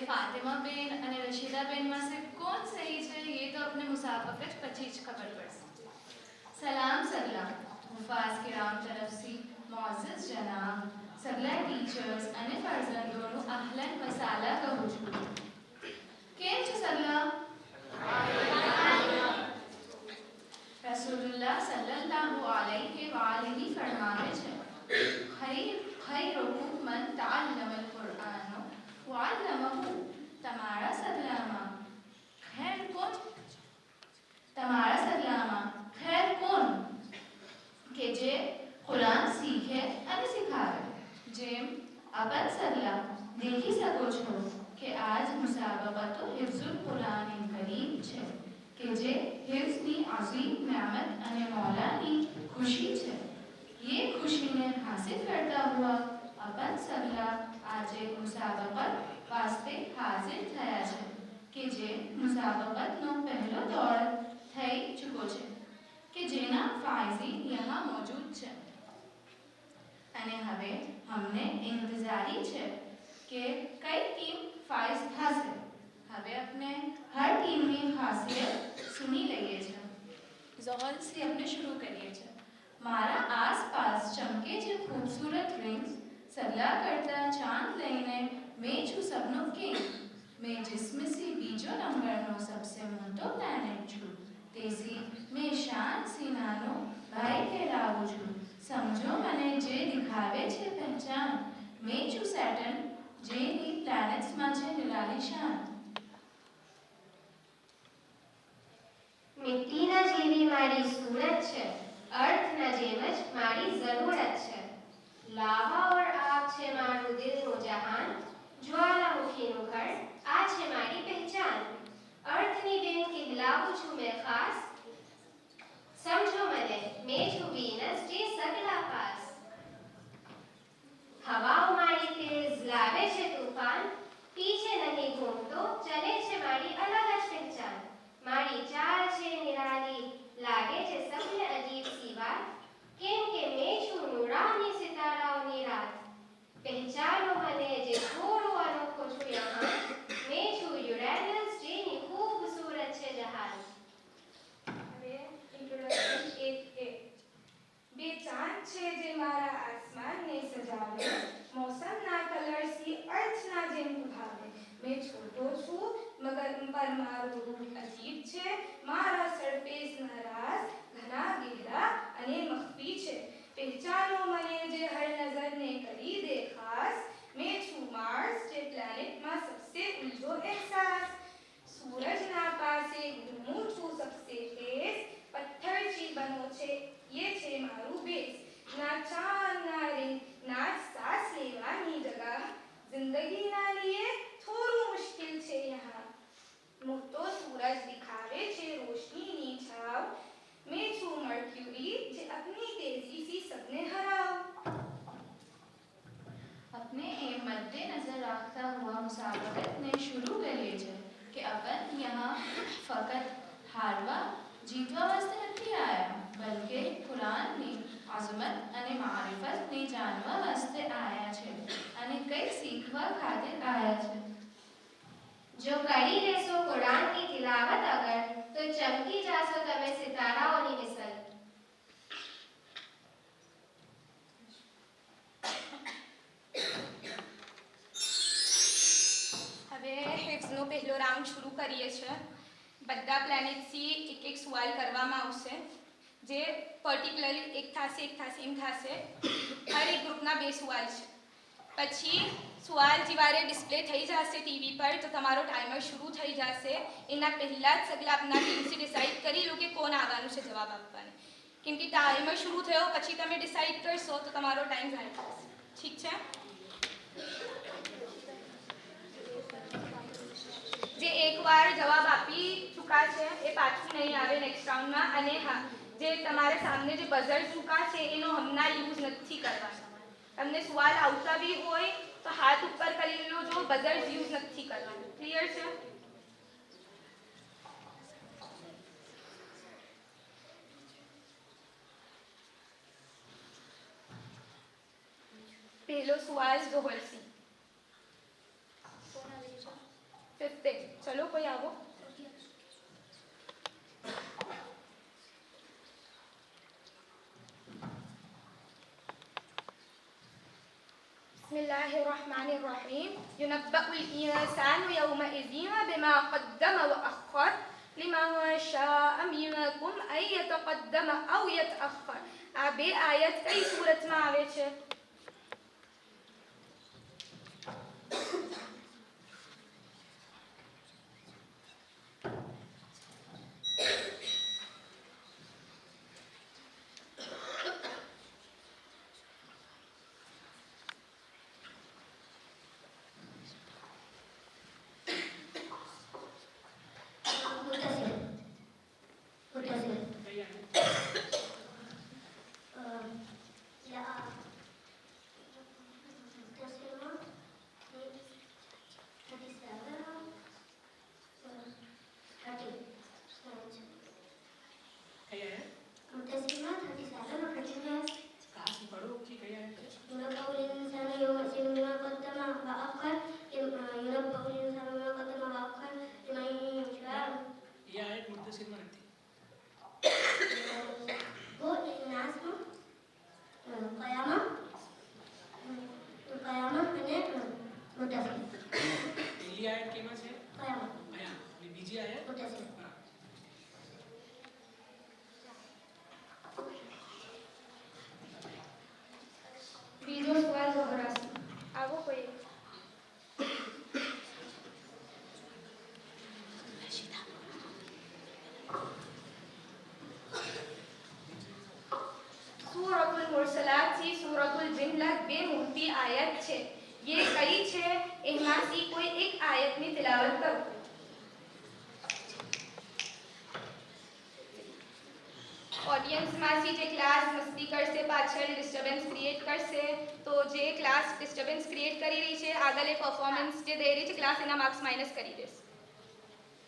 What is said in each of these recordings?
Fatima Ben અને રશીદા બેનમાં से कौन सही છે ये तो अपने मुसाबक़त પછી જ ખબર પડશે. सलाम सरला मुफाज किराम तरफसी मोअज़्ज़ज़ जनाब सगला टीचर्स અને ફરઝંદોનું અહલન વ સાલા કહું છું. કેમ છો સરલા? રસૂલુલ્લાહ સલ્લલ્લાહુ અલૈહિ વ આલિહી ફરમાવે છે ખૈરુકુમ મન તઅલ્લમલ કુરઆન વ અલ્લમહુ. તમારા સગલામાં ખૈર કોણ કે જે કુરાન શીખે અને શીખાવે. જેમ અબન સરલા દેખી શકો છો કે આજ મુસાબકતો હિફ્ઝુલ કુરાન કરીમ છે કે જે હિફ્ઝની અઝીમ નિયામત અને મૌલાની ખુશી છે. ये खुशी ने हासिल करता हुआ अपन सगला આજે મુસાબકત વાસ્તે હાજર થયા છે કે જે મુસાબકતનો પહેલો દોર થઈ ચૂક્યો છે કે જેના ફાયઝી यहाँ मौजूद છે અને હવે અમને ઇંતજારી છે કે કઈ ટીમ ફાઇઝ થશે. હવે આપણે હર ટીમની ખાસિયત સુની લઈએ છે. ઝોહલ से આપણે शुरू કરીએ છીએ. મારા આસપાસ ચમકે છે ખૂબસૂરત રિંગ્સ સગલા કરતા ચાંદ લઈને मैं છું સબનો કિંગ. मैं जिसमें से बीजो नंबरનો सबसे મોટો પ્લેનેટ છું. તેજી मैं શાન સિનાનો ભાઈ કહેલાવું છું. સમજો મને જે દિખાવે છે પહેચાન. मैं છું સેટર્ન જેની પ્લેનેટ્સમાં છે નિરાલી શાન. મિટ્ટીના જેવી મારી सूरत છે અર્થના જેમ જ મારી જરૂરત છે. લાવા ઓર આગ છે મારું દિલનું જહાન. જ્વાલામુખીનું ઘર આ છે મારી પહેચાન. અર્થની બેન કહેલાવું છું મેં ખાસ. સમજો મને મેં છું વીનસ જે સગલા પાસ. હવાઓ મારી તેજ લાવે છે તૂફાન. પીછે નહીં ઘૂમતો ચલે છે મારી અલગ જ પહેચાન. મારી ચાલ છે નિરાલી લાગે છે સબને અજીબ સી વાત. કેમ કે મેં છું નૂરાની સિતારાઓની રાત. પહેચાનો મને જે થોડો અનોખો છું યહાં. મેં છું યુરેનસ જેની ખૂબસૂરત છે જહાન. હવે ઇન્ટ્રોડક્શન 1a. બે ચાંદ છે જે મારા આસમાનને સજાવે. મોસમના કલરથી અર્થના જેમ ઉભાવે. मैं छोटो છું મગર પર મારું રૂપ અજીબ છે. મારા સરફેસ નારાજ ઘણા ગહેરા અને મખફી છે. પહેચાનો મને જે હર નજરને કરી દે ખાસ. मैं છું માર્સ જે પ્લેનેટમાં सबसे ઉલझो एहसास. સૂરજના પાસે ઘૂમું છું सबसे तेज. પથ્થરથી બનો છે ये છે મારું બેઝ. ના ચાંદ ના રીંગ ના સાસ લેવાની જગા. जिंदगीना लिए थोड़ू मुश्किल છે यहाँ. મોટો સૂરજ દિખાવે છે રોશનીની છાવ. मैं છું મર્ક્યુરી જે अपनी तेजी से सबने हराव. अपने एम मद्देनजर रखता हुआ मुसाबकत ने शुरू करिए છે કે अपन यहाँ फकत हारवा जीतवा वास्ते નથી आया बल्कि कुरानની અઝમત અને મારિફતને જાણવા વાસ્તે આયા છે અને કંઈક શીખવા ખાतिर આયા છે. જો કરી લેશો કુરાનની તિલાવત અગર તો ચમકી જાશો તમે સિતારાઓની મિસલ. હવે હિફ્ઝનો પહેલો રાઉન્ડ શરૂ કરીએ છીએ. બધા પ્લેનેટથી એક સવાલ કરવામાં આવશે જે પર્ટિક્યુલરલી એક થશે એમ થશે. હર એક ગ્રુપના બે સવાલ છે. પછી સવાલ જ્યારે ડિસ્પ્લે થઈ જશે ટીવી પર તો તમારો ટાઈમર શરૂ થઈ જશે. એના પહેલાં જ સગલા આપના ટીમથી ડિસાઇડ કરી લો કે કોણ આવવાનું છે જવાબ આપવાને. કેમ કે ટાઈમર શરૂ થયો પછી તમે ડિસાઇડ કરશો તો તમારો ટાઈમ ઝાય થશે. ઠીક છે? જે એકવાર જવાબ આપી ચૂકા છે એ પાછું નહીં આવે નેક્સ્ટ રાઉન્ડમાં. અને હા, જે તમારે સામે જે બઝર ચૂકા છે એનો હમણાં યુઝ નથી કરવાનો. તમને સવાલ આવતા બી હોય તો હાથ ઉપર કરી લો જો બઝર યુઝ નથી કરવાનો. ક્લિયર છે? પહેલો સવાલ ઝોહર સિંહ. Fifth day. चलो कोई आओ। बिस्मिल्लाहिर्रहमानिर्रहीम। युनब्बअुल इंसानु यौमइज़िन बिमा क़द्दम व अख़्ख़र लिमन शाअ मिनकुम अन यतक़द्दम औ यतअख़्ख़र। આ બે આયત કઈ સૂરતમાં આવે છે? બીજો સવાલ વગરાસી આવો કોઈ. સૂરતુલ મુરસલાત થી સૂરતુલ જિન્નત બે મોટી આયત છે. ये कई છે એમાંથી કોઈ એક આયતની તિલાવત કરો. ઓડિયન્સમાંથી જે ક્લાસ મસ્તી કરશે પાછળ ડિસ્ટર્બન્સ ક્રિએટ કરશે તો જે ક્લાસ ડિસ્ટર્બન્સ ક્રિએટ કરી રહી છે આગળ પરફોર્મન્સ જે દે રહી છે ક્લાસ એના માર્ક્સ માઇનસ કરી દેશે.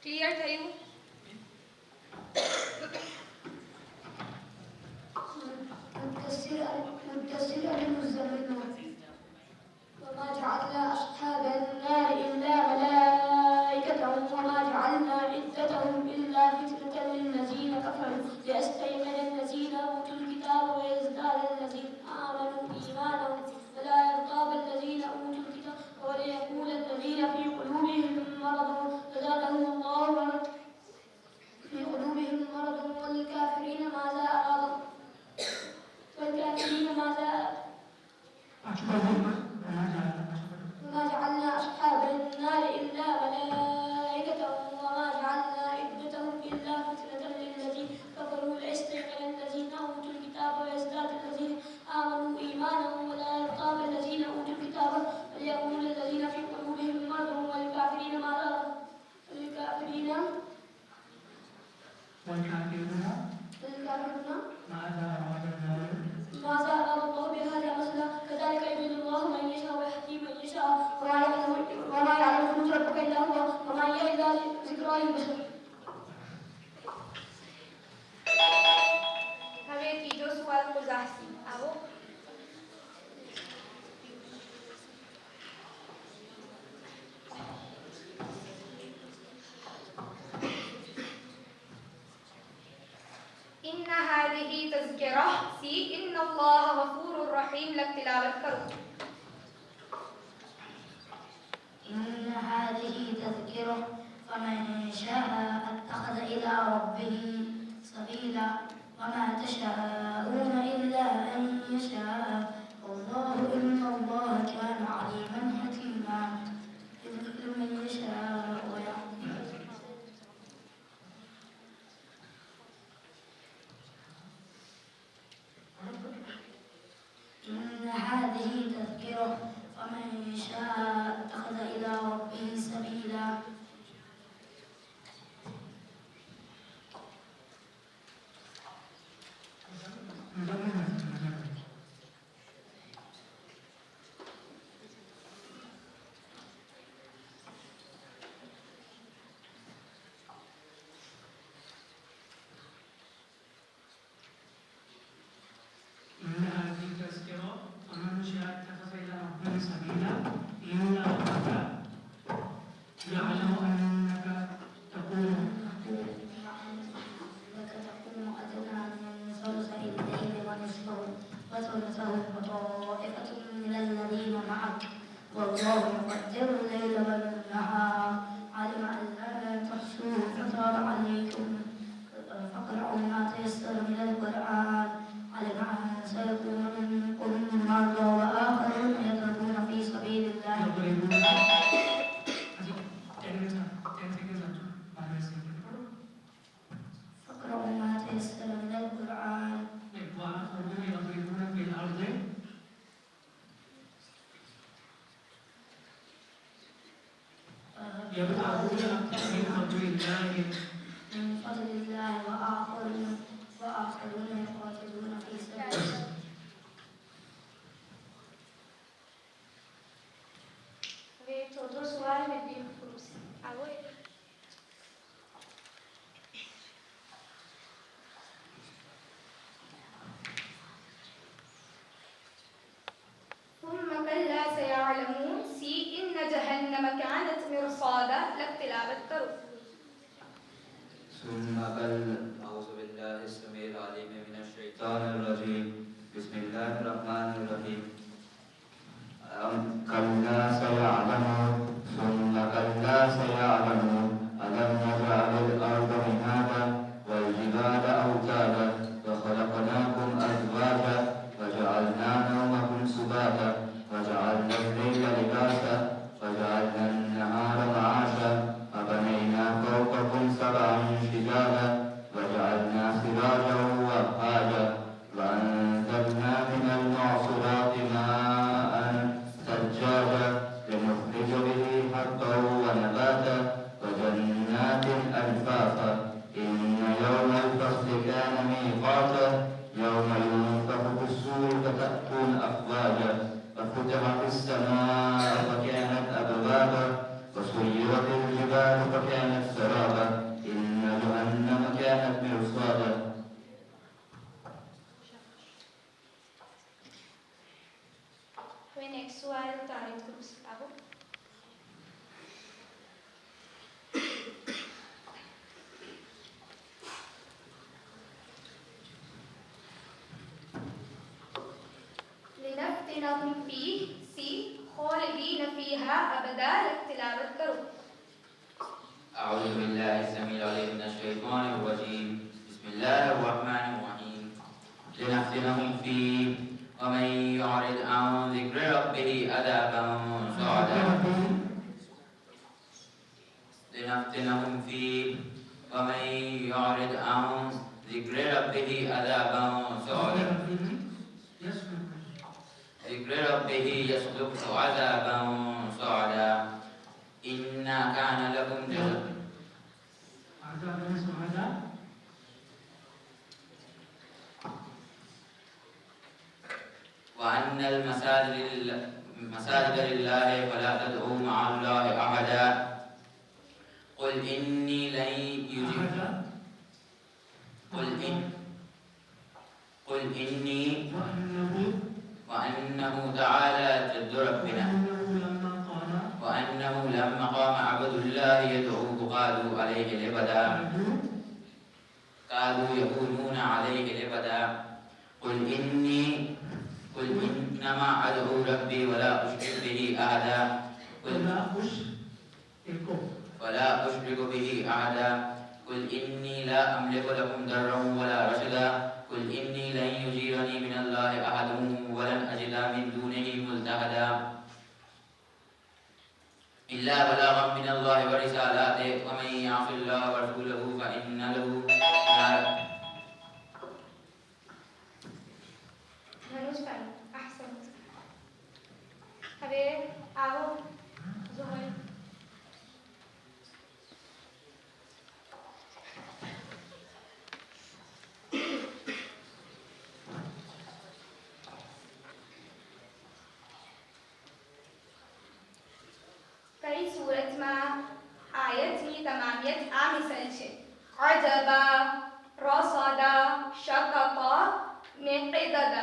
ક્લિયર થયું? وما جعلنا أصحاب النار إلا ملائكة وما جعلنا عدتهم إلا فتنة للذين كفروا ليستيقن الذين أوتوا الكتاب ويزداد الذين آمنوا إيمانا ولا يرتاب الذين أوتوا الكتاب وليقول الذين في قلوبهم مرض فزادهم الله مرض في قلوبهم مرض والكافرين ماذا أرادوا وما جعلنا أصحاب النار إلا ملائكة وما جعلنا عدتهم إلا فتنة للذين كفروا ليستيقن الذين أوتوا الكتاب ويزداد الذين آمنوا إيمانا ولا يرتاب الذين أوتوا الكتاب وليقول الذين في قلوبهم مرض والكافرين ماذا أراد الله بهذا مثلا كذلك يضل الله من يشاء ويهدي من يشاء وما يعلم جنود ربك إلا هو وما هي إلا ذكرى للبشر. હવે ત્રીજો સવાલ મુઝાહસી આવો. إن هذه تذكرة सी إن الله غفور रहीम लग तिलावत करो. إن هذه تذكرة فمن شاء اتخذ إلى ربه سبيلا وما تشاءون إلا أن يشاء الله إن الله كان عليما حكيما يضل من يشاء ويهدي. إن هذه تذكرة فمن شاء اتخذ إلى ربه سبيلا يعلم أن والله يقدر الليل والنهار علم أن لن تحصوه فتاب عليكم فاقرأوا ما تيسر من القرآن علم أن سيكون منكم مرضى وآخرون يضربون في سبيل الله فاقرأوا ما تيسر من القرآن وآخرون يضربون في الأرض يبتغون من فضل الله وآخرون يقاتلون في سبيل الله હવે ચોથો સવાલ નબી પુરુષ આવો ثم كلا سيعلمون سي إن جهنم كانت مرصادا لابتلاوت کرو ثم أعوذ بالله السميع العليم من الشيطان الرجيم بسم الله الرحمن الرحيم كلا سيعلمون ثم كلا سيعلمون ألم نجعل الأرض مهادا والجبال أوتادا وخلقناكم أزواجا وجعلنا نومكم سباتا وجعلنا الليل لباسا وجعلنا النهار معاشا وبنينا فوقكم سبعا شدادا وجعلنا سراجا وهاجا وأنزلنا من المعصرات ماء ثجاجا لنخرج به حبا ونباتا وجنات ألفافا إن يوم الفصل كان ميقاتا يوم ينفخ في الصور فتأتون أفواجا وفتحت السماء فكانت أبوابا وسيرت الجبال فكانت سرابا إن جهنم كانت مرصادا હવે નેક્સ્ટ સવાલ તારીખ પુરુષ આવો لنفتنهم فيه سي خالدين فيها أبدا لابتلاوت کرو أعوذ بالله السميع العليم من الشيطان الرجيم بسم الله الرحمن الرحيم لنفتنهم فيه ومن يعرض عن ذكر ربه عذابا صعدا لنفتنهم فيه ومن يعرض عن ذكر ربه عذابا صعدا ذكر ربه يسلكه عذابا صعدا إنا كان لكم جزاء وأن المساجد لله فلا تدعوا مع الله أحدا قل إني لن يجب قل إني وأنه تعالى جد ربنا وأنه لما قام عبد الله يدعوه قالوا عليه لبدا كادوا يكونون عليه لبدا قل إنما أدعو ربي ولا أشرك به أحدا ولا أشرك به أحدا قل إني لا أملك لكم ضرا ولا رشدا قل إني لن يجيرني من الله أحد ولن أجد من دونه ملتحدا إلا بلاغا من الله ورسالاته ومن يعص الله ورسوله فإن له نار ધનુષ ભાઈ ahsan હવે આવો ઝુહર કઈ સુરતમાં આયતની તમામિયત આ મિસલ છે અજબા રસદા શકકા ને qiદada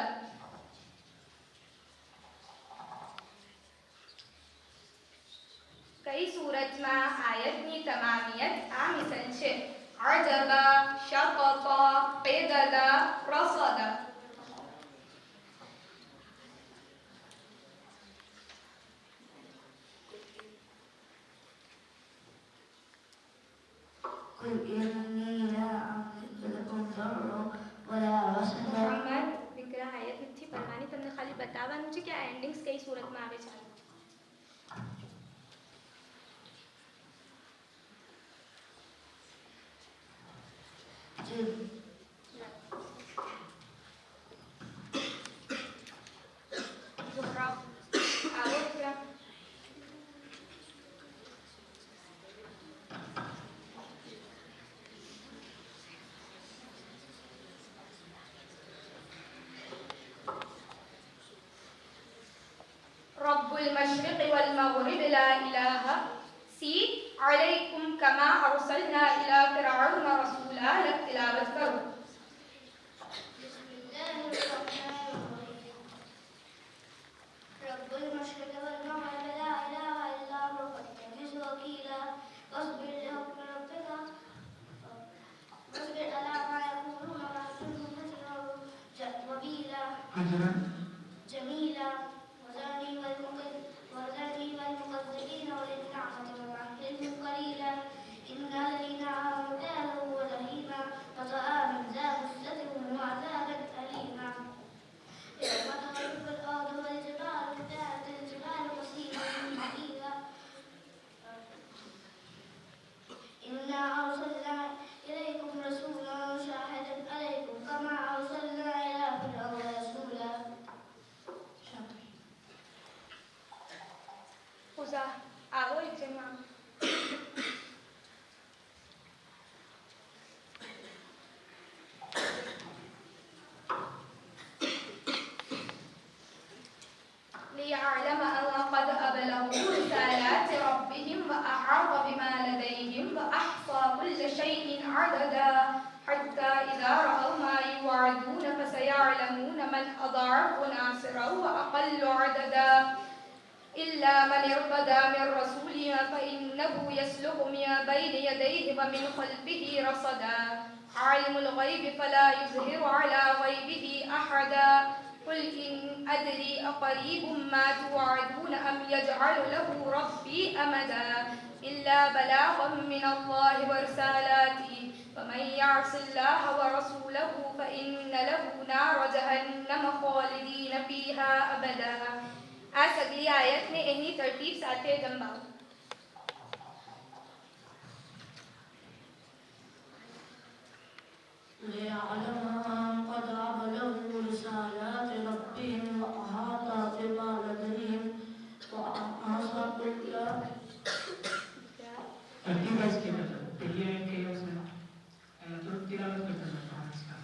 કઈ સુરતમાં આયતની તમામિયત આ મિસલ છે અજબા શકકા qiદada રસદા قل إني لا أملك لكم ضرا ولا رشدا. મોહમ્મદ વિગ્રહ આયત નથી પડવાની, તમને ખાલી બતાવવાનું છે કે આ એન્ડિંગ્સ કઈ સુરતમાં આવે છે. ઝુહરા આવો વિગ્રહ. रब्बुल मशरिक़ वल मग़रिब ला इलाहा सी अलैकुम कमा अरसलना इला फ़िरऔन रसूला. तिलावत करो. रब्बुल मशरिक़ वल मग़रिब ला इलाहा इल्ला हुवा फत्तखिज़ वकीला वस्बिर लिहुक्म रब्बिका वस्बिर अला मा यक़ूलून वहजुरहुम हजरा वबीला जमीला वज़रनी वल मुकज़्ज़बीन वलिन्निअमति वमहिलहुम क़लीला इन्ना लदैना अंकाला व जहीमा वतआमन ज़ा गुस्सतिन वअज़ाबन अलीमा. يوم ترجف الأرض والجبال وكانت الجبال كثيبا مهيلا إنا أرسلنا إليكم رسولا شاهدا عليكم كما أرسلنا إلى فرعون رسولا. પૂજા આવો એક્ઝામમાં. ليعلم أن قد أبلغوا رسالات ربهم وأحاط بما لديهم وأحصى كل شيء عددا حتى إذا رأوا ما يوعدون فسيعلمون من أضعف ناصرا وأقل عددا إلا من ارتدى من رسول فإنه يسلك من بين يديه ومن خلفه رصدا عالم الغيب فلا يظهر على غيبه أحدا قل إن أدري أقريب ما توعدون أم يجعل له ربي أمدا إلا بلاغا من الله ورسالاته ومن يعص الله ورسوله فإن له نار جهنم خالدين فيها أبدا. આ સગલી આયતને એની તરતીબ સાથે જંબાવો. ليعلم أن قد أبلغوا رسالات ربهم وأحاط بما لديهم وأحصى كل. तरतीब है इसकी मतलब पहले के उसमें तो तिलावत करते हैं इसका.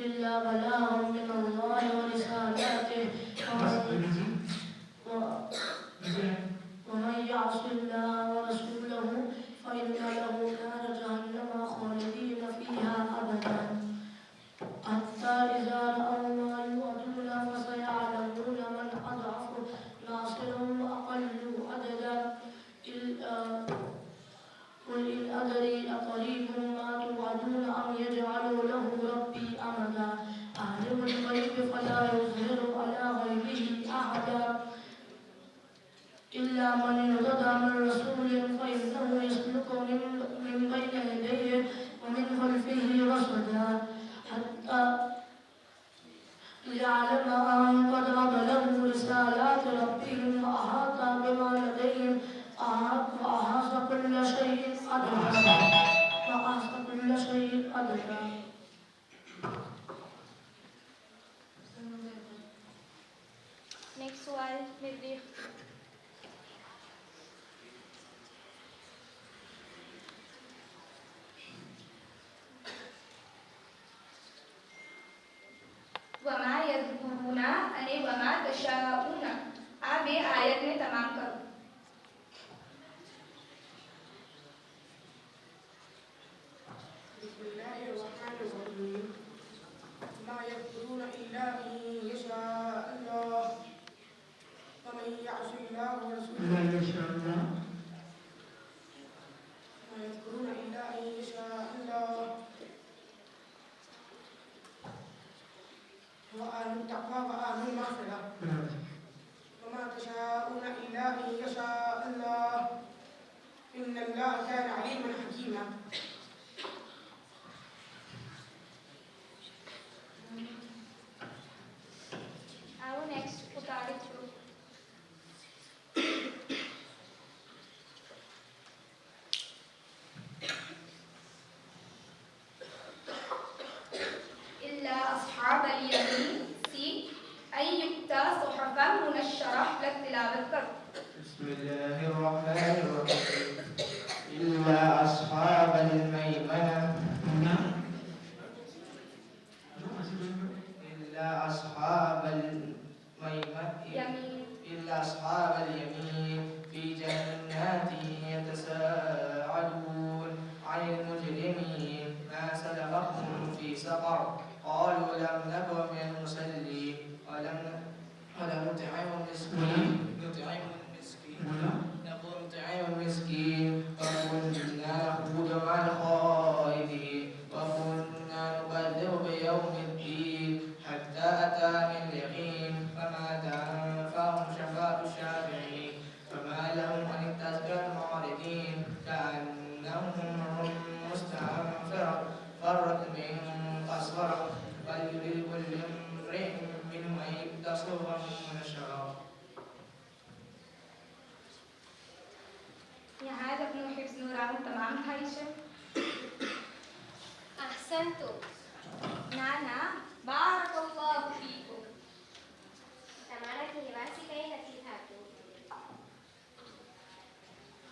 إلا بلاغا من الله ورسالاته ومن يعص الله ورسوله فإن له نار جهنم خالدين فيها أبدا حتى إذا رأوا ما يوعدون فسيعلمون من أضعف ناصرا وأقل عددا. قل إن أدري أقريب ما توعدون أم يجعل له ربي أمدا عالم الغيب فلا يظهر على غيبه أحدا إلا من ارتضى من رسول فإنه يسلك من بين يديه ومن خلفه رصدا حتى ليعلم أن قد أبلغوا رسالات ربهم وأحاط بما لديهم وأحاط كل شيء عددا. नेक्स्ट सवाल मेरे वमा यज़कुरूना અને વમા તશાઉના આ બે આયતને તમામ કરો. ما يذكرون إلا أن يشاء الله ومن يعص الله ورسوله إن يشاء الله إن الله كان عليما حكيما. Our next Quranic group. إلا أصحاب اليمين سي أن يؤتى صحفا منشرة للتلاوة كر. بسم الله الرحمن الرحيم. إلا أصحاب الميمنة إلا أصحاب إلا أصحاب اليمين في جنات يتساءلون عن المجرمين ما سلككم في سقر قالوا لم نكن من المصلين ولم نطعم المسكين وكنا نخوض مع الخائضين وكنا نكذب بيوم الدين حتى أتانا اليقين فما تنفعهم شفاعة الشافعين فما لهم عن التذكرة معرضين كأنهم مستنفرة فرت من قسورة بل يريد كل امرئ منهم أن يؤتى صحفا منشرة. यहाँ अपनो हिफ्ज़ नूरान तमाम थाई छे. अहसनतु. नाना बारकल्लाहु फीकुम. તમારા કહેવાથી કંઈ નથી થતું.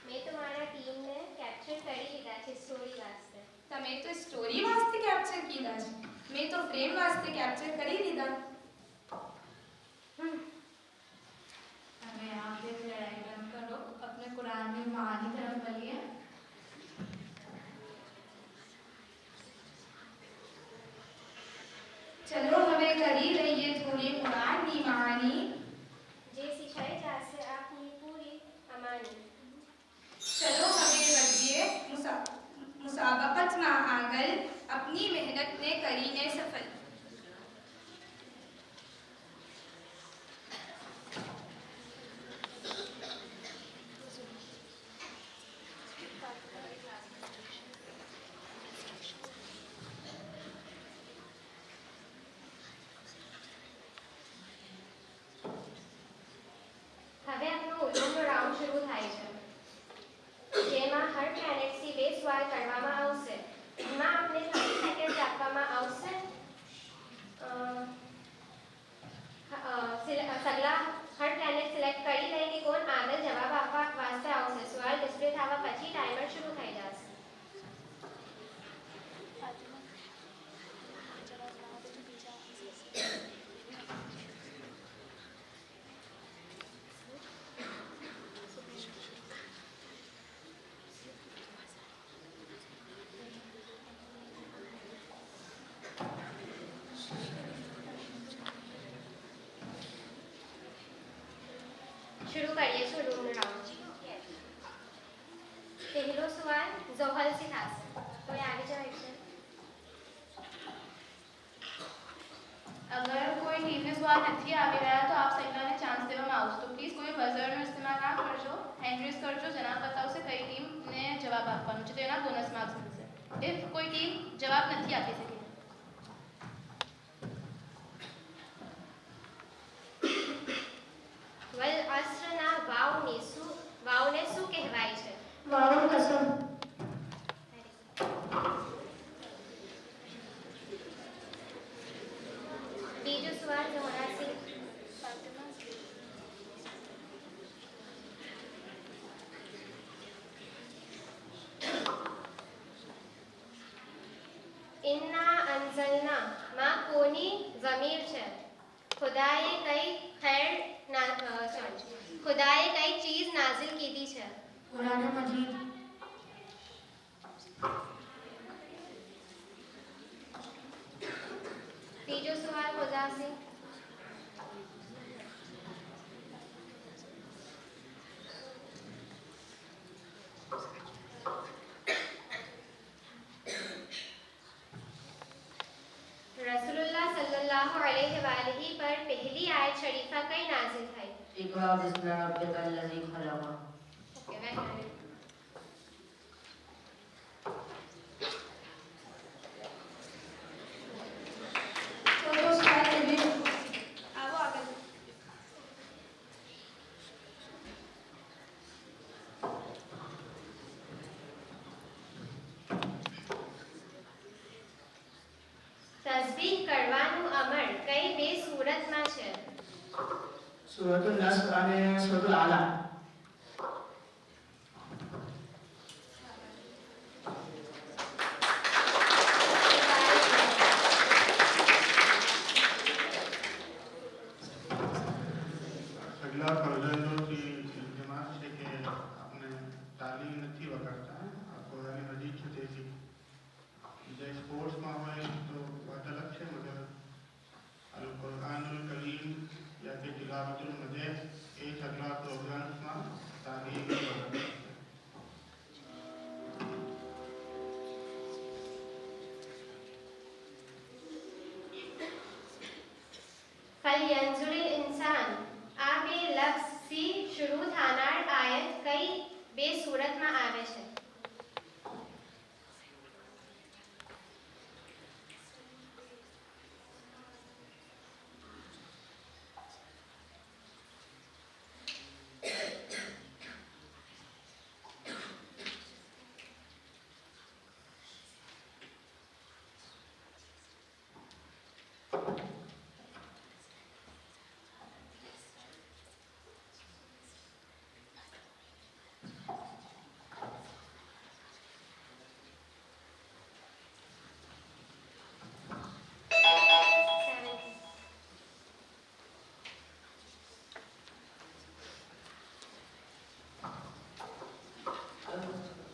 મેં તમારા ટીમને કેપ્ચર કરી લીધા છે સ્ટોરી વાસ્તે. તમે તો સ્ટોરી વાસ્તે કેપ્ચર કીધા છે. મેં તો ફ્રેમ વાસ્તે કેપ્ચર કરી લીધા. हमें यहाँ पे लड़ाई बंद करो, अपने कुरान में मानी तरफ बढ़िए. ચલો હવે કરી લઈએ થોડી કુરાનની માની. જે શીખાઈ જશે આપની પૂરી અમાની. ચલો હવે વધીએ મુસાબકતમાં આગળ. अपनी मेहनत ने करीने सफल. હવે આપણો ઉલમનો રાઉન્ડ શરૂ થાય છે, જેમાં હર પ્લેનેટથી 2 સવાલ કરવામાં આવશે. એમાં આપણે 30 સેકન્ડ આપવામાં આવશે. સગલા હર પ્લેનેટ સિલેક્ટ કરી લઈ કે કોણ આગળ જવાબ આપવા વાસ્તે આવશે. સવાલ ડિસ્પ્લે થવા પછી ટાઈમર શરૂ થઈ જશે. शुरू करिए છો રૂમનો રાઉન્ડ. પહેલો સવાલ ઝોહલથી થશે. કોઈ આगे જાય છે? अगर कोई टीम ने सवाल नहीं आगे रहा तो आप सही ने चांस देवा आवशे. तो प्लीज कोई बजर નો इस्तेमाल ना करजो. हैंड रेज करजो. जना बतावशे कई टीम ने जवाब આપવાનો છે તો એના બોનસ માર્ક્સ મળશે. ઇફ કોઈ ટીમ જવાબ નથી આપી શકે. વલ અસ્રના વાવને શું કહેવાય છે? वाव कसम. બીજો સવાલ ઝોહરાથી. ઇન્ના અંઝલના માં કોની ઝમીર છે? ખુદાએ કઈ ખૈર खुदाए कई चीज नाजिल की दी है? कुरान मजीद. तीजो सवाल खुदा से. रसूलुल्लाह सल्लल्लाहु अलैहि वसल्लम पर पहली आयत शरीफा कई नाजिल थई? इक़रा बिस्मि ربك الذي خلق. Okay, very good. तो दोस्त आगे भी आओ आगे તસ્બીહ કરવાનું અમર કઈ બે સુરતમાં છે? સૂરતુલ નસ્ર અને સૂરતુલ આલા. अगला फर्जंदों की जमात से कि आपने तालीम नहीं वगैरह आपको यानी मजीद से देसी जैसे स्पोर्ट्स में हुए तो बात अलग है मगर अल कुरानुल करीम या कि तिलावतुल मजीद एक अगला प्रोग्राम में तालीम वगैरह ફલયંઝુરિલ ઇન્સાન આ બે લફ્ઝ સી શરૂ થનાર આયત કઈ બે સુરતમાં આવે છે?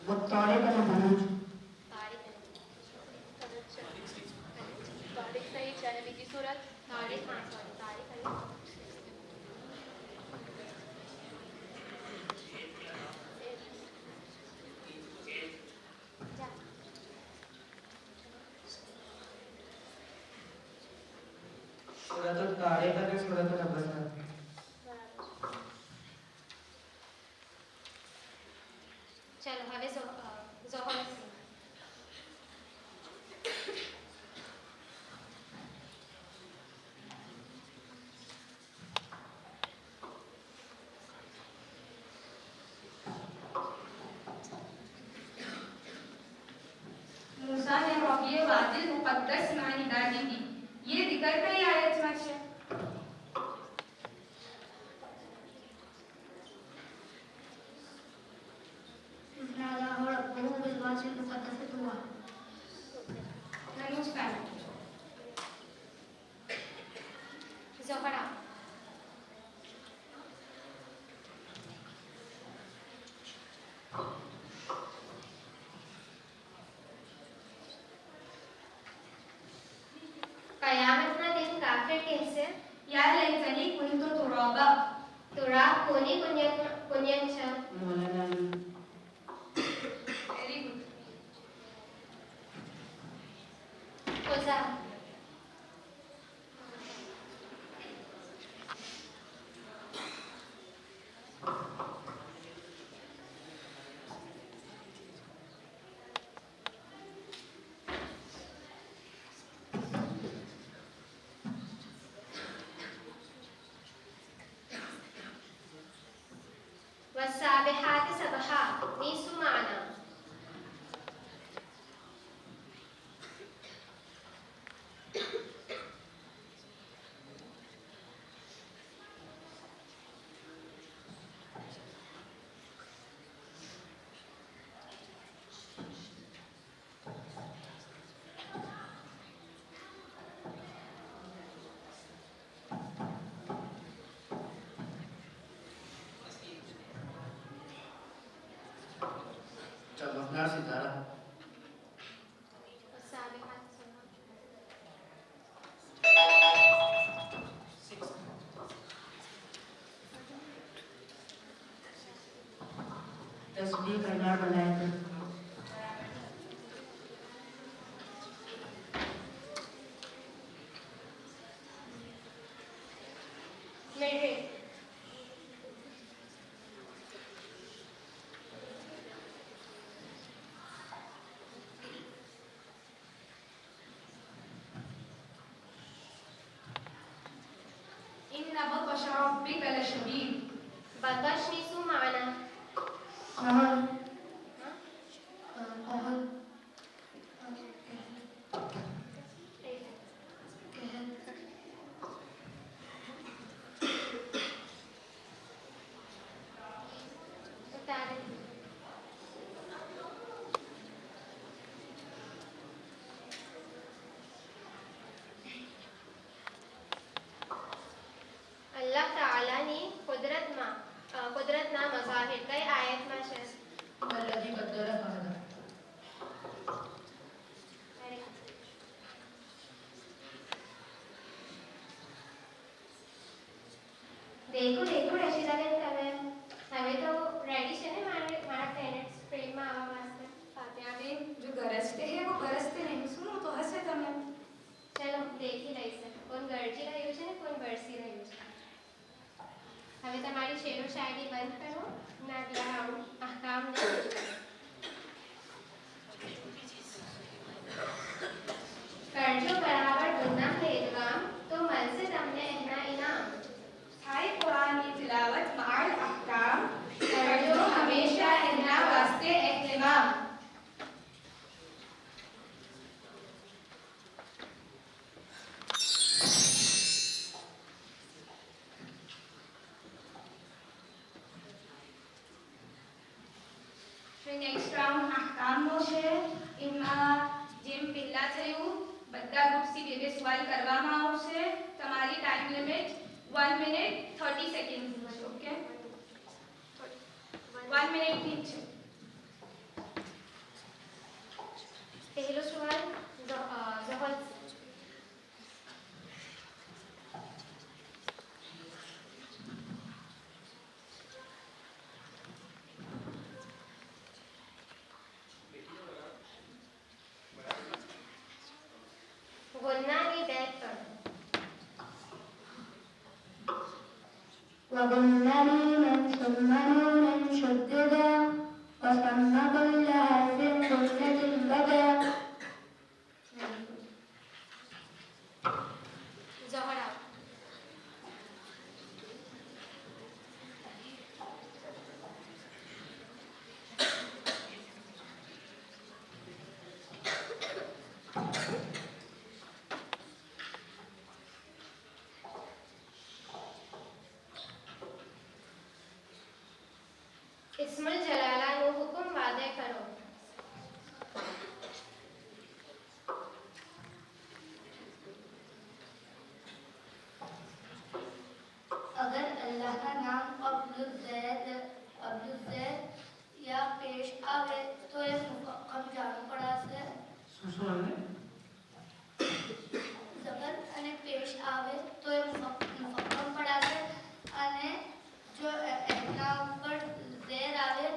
والطارق والبروج. તારીખ સહી છે અને બીજી સુરત તારીખ હા સોરી તારીખ અને सूरतुल तारीख અને सूरतुल अबसा. ચલો હવે ઝોહર સિંહ. मूसा ने रबिए वादिल मुक़द्दस में निदानी दी ये जिक्र कई आयत में છે? ناداه ربه بالواد المقدس طوى. ધનુષ તારીખ ઝોહરા. કયામતના દિન કાફિર કહેશે या लैतनी कुन्तु तुराबा તુરાબ કોની પુણ્યન છે? مولانا वेरी गुड કોઝા. والسابحات سبحا نيسو معنا. चमकदार सितारा والسابحات سبحا. तस्बीह करना मलाइका. मिडरे. نبطش ربك لشديد. بطشني شو معنى؟ قهر अल्लाह ताला ने कुदरतना मज़ाहिर कई आयत में છે والذي قدر فهدى देखो रशीदाबेन તમે હવે તો રેડી છે ને મારા પેરેન્ટ્સ પ્રેમમાં આવવા વાસ્તે फातियाबेन जो गरजते हैं वो गरजते नहीं, सुनो तो हंसे તમે. ચલો દેખી લઈશું કોણ ગરજી રહ્યું છે ને કોણ વરસી રહ્યું છે. હવે તમારી શેરો શાયરી બંધ કરો ના લાવું આ કામ નહીં કરજો બરાબર ગુનાહ ભેદગામ તો મળશે તમને એના ઇનામ. हाय कुरान की तिलावत माल अहकाम करजो हमेशा एना वास्ते एहतिमाम. નેક્સ્ટ રાઉન્ડ અહકામનો છે. એમાં જેમ પહેલા થયું બધા ગ્રુપથી બે બે સવાલ કરવામાં આવશે. તમારી ટાઈમ લિમિટ 1 મિનિટ 30 સેકન્ડ છે. ઓકે 1 મિનિટ ની છે. પહેલો સવાલ ઝહર ગુનાની બેગ પર وقلنا نونا ثم نونا شددا وثم كل حرف قلة بدا. ઝહરા ઇસ્મુલ જલાલાનો હુકમ વાદે કરો. अगर अल्लाह का नाम अब्दुल ज़ैद या पेश आवे तो ये मुफक्कम जान पड़ा से શું આવે ज़बर અને પેશ આવે તો એ મુફક્કમ પડા છે અને જો એના ઉપર ઝેર આવે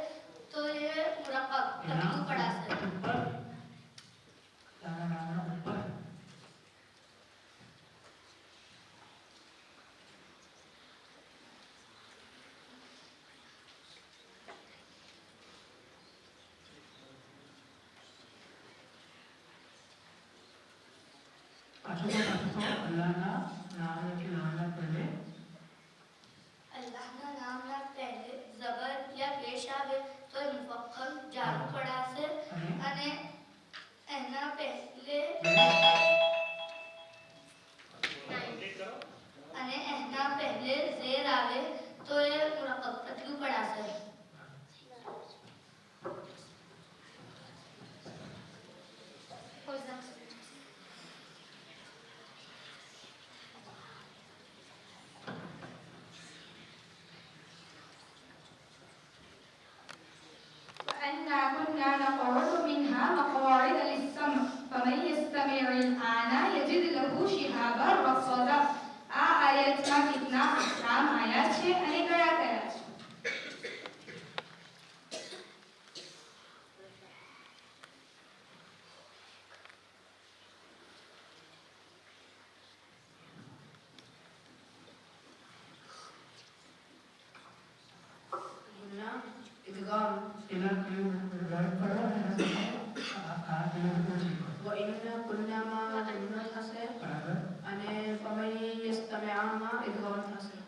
તો એ મુરક્કબ તકલીફ પડા છે. ઉપર તારા નામના ઉપર પાછો અલ્લાહના નામ કે નામના પહેલે અલ્લાહના નામના પહેલે ઝબર યા પેશ આવે તો એ મુફક્કમ જાન પડા છે અને એના પહેલે ઝેર આવે તો એ મુરક્કબ તકલીફ પડા છે. હોઝા وأنا كنا نقعد منها مقاعد للسمع فمن يستمع الآن يجد له شهابا رصدا. આ આયતમાં કેટલા અહકામ આયા છે અને કયા કયા છે? गुना इदगाम એના કયું વર્ડ કરો અને આ પેલું પૂછી وإن كنا ما إن થશે બરાબર અને فمن يستمع ما إدغام થશે.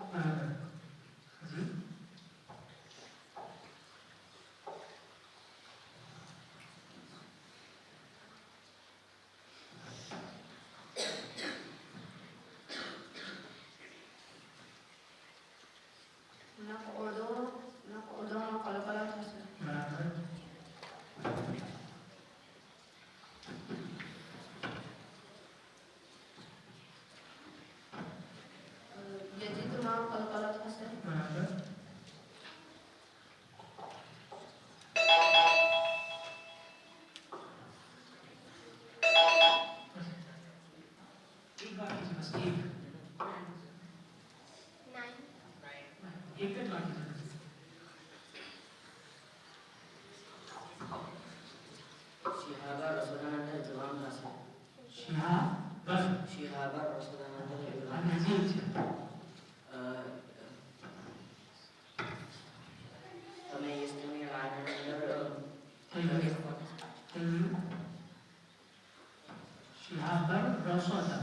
शिहाब पर रसोदा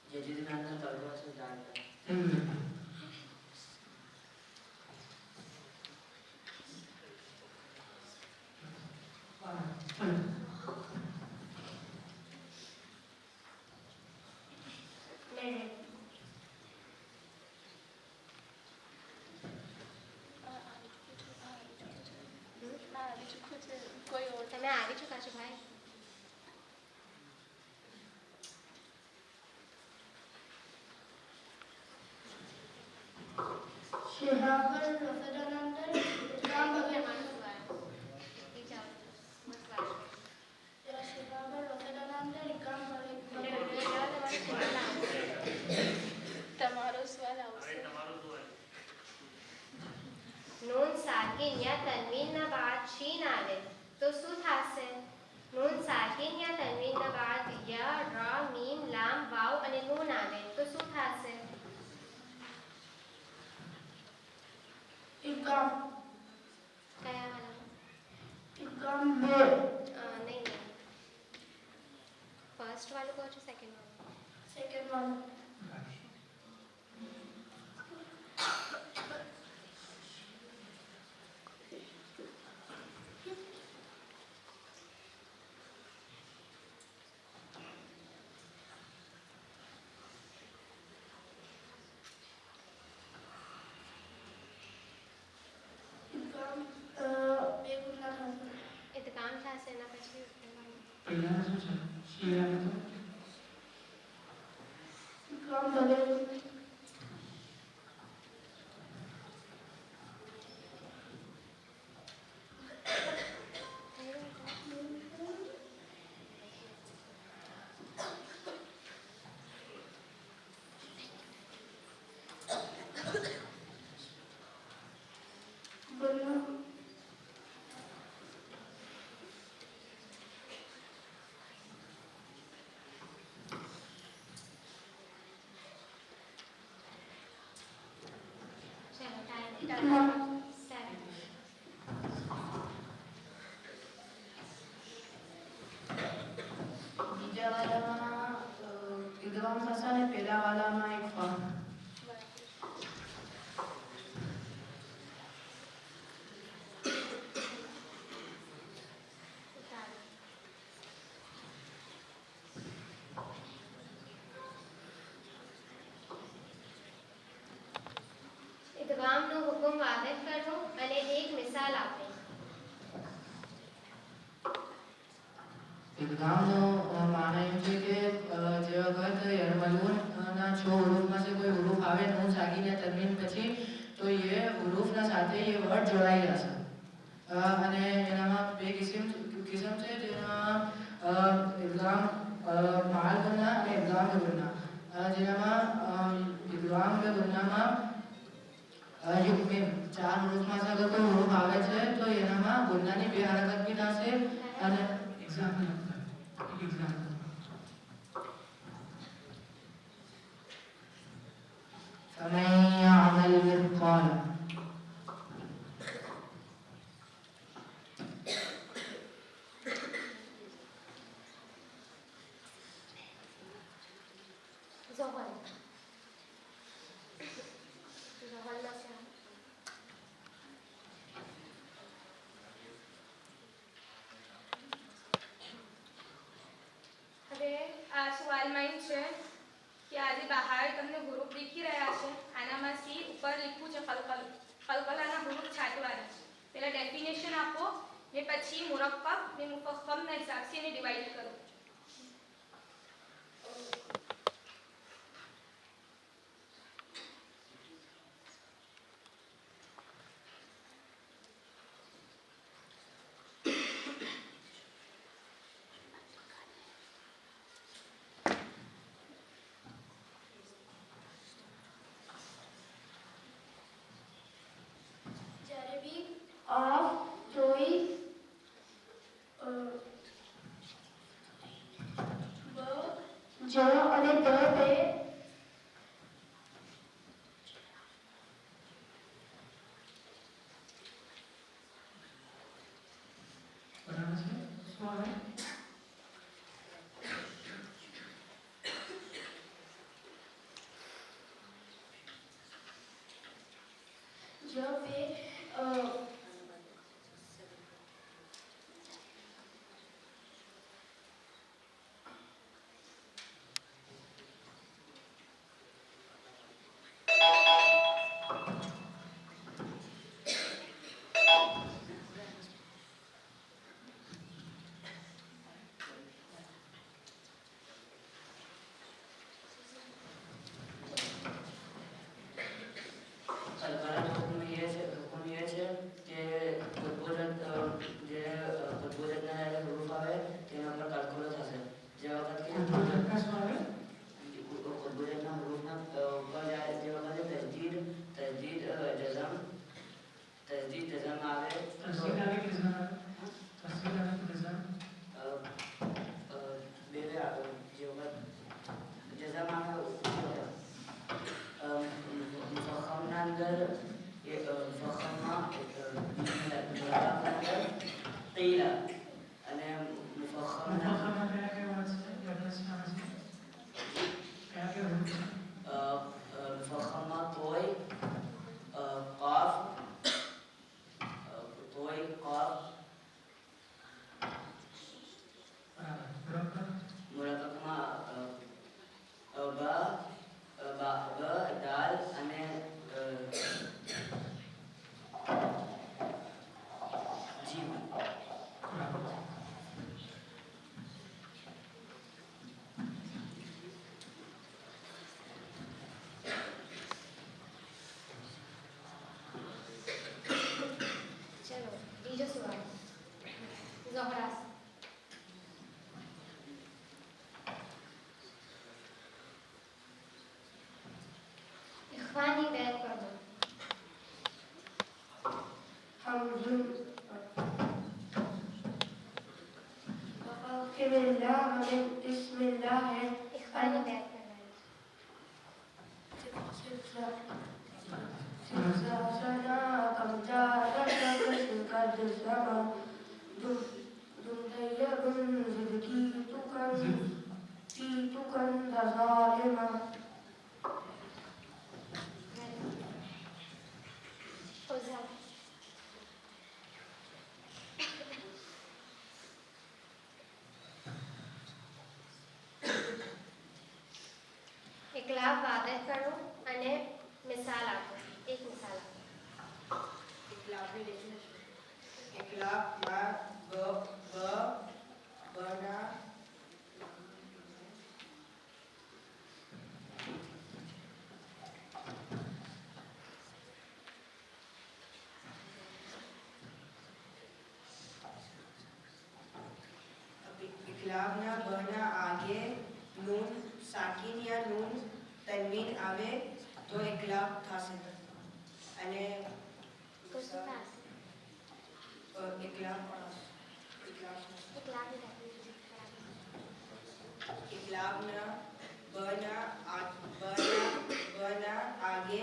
यजीद में अंदर तलवा से जाता તમે આવી ચૂકા છો ભાઈ शिहाब रफदनंदर इकराम बगैर शिहाब रफदनंदर इकराम बगैर તમારો સવાલ આવશે નૂન સાકિન યા તનવીનના બાદ શીન આવે તો શું થશે નૂન સાકિન યા તનવીનના બાદ યા રા મીમ લામ વાવ અને નૂન આવે તો શું થશે इकराम કયા વાળા इकराम में નહીં ફર્સ્ટ વાળું કહો છો સેકન્ડ વાળું सेकंड वन ઇતકામ થશે એના પછી પહેલા શું છે શિયા તો इकराम बगैर બીજા વાળામાં ઇદગામ થશે ને પહેલા વાળામાં એક ફા ઇદગામનો હુકમ વાદિફ કરવો અને એક મિસાલ આપે ઇદગામનો માને એમ છે કે જે વખત યરમલૂન ના 6 હુરૂફમાં से कोई હુરૂફ આવે નૂન સાકિન या તનવીન પછી તો એ હુરૂફના સાથે એ વર્ડ જોડાઈ જશે અને એનામાં બે કિસ્મ છે જેમાં ઇદગામ માલ ગુન્ના અને ઇદગામ ગુન્ના જેનામાં ઇદગામ ગુન્નામાં યુકમિન 4 હુરૂફમાં से अगर कोई હુરૂફ આવે છે તો એનામાં ગુન્નાની બે હરકત બી થશે અને एग्जाम्पल एक एग्जाम्पल فمن يعمل مثقال ઝોહલ ઝોહલનો છે હવે આ સવાલમાં એમ છે કે આજે બહાર તમને હુરૂફ દેખી રહ્યા છે આનામાં સી ઉપર લખ્યું છે કલકલાના હુરૂફ છાંટવાના છે પહેલા ડેફિનેશન આપો ને પછી મુરક્કબ ને મુફખ્ખમના હિસાબથી એને ડિવાઈડ કરો જ્યારે બી ઓફ જોઈ જ અને દ બે जब वे इख्वानी बैन कर दो। बिस्मिल्लाह है इख्वानी बैन करना इकलाब वादह करो અને મિસાલ આપો એક મિસાલ આપો इकलाबी डेफिनेशन इकलाब में बना इकलाब ना बना आगे नून साकिन या नून तनवीन आवे तो इकलाब थासे અને इकलाब ना बना आगे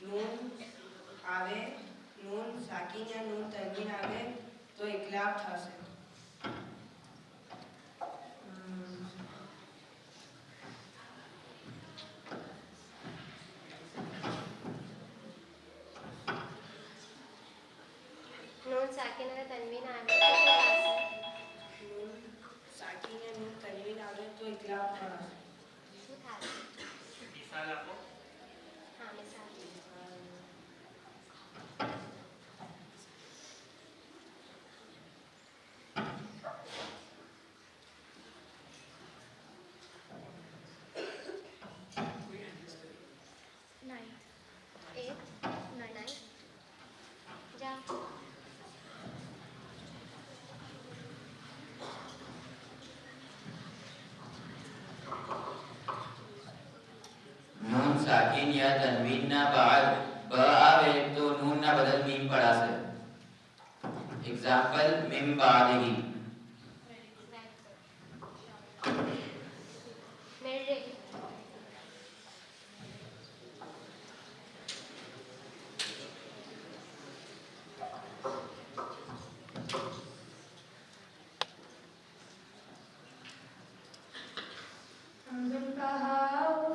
नून आवे नून साकिन या नून तनवीन आवे तो इकलाब थासे नून साकिन અને તનવીન આવે તો नून साकिन या नून तनवीन आवे तो इकलाब थासे શું થાય मिसाल आपको હા મિસાલ नून साकिन या तनवीन ना बाद ब आवे तो नून ना बदल मीम पड़ा से एग्जांपल मिम बादही मेरे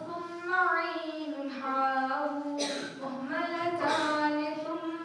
ثم عين حاء مهملتان ثم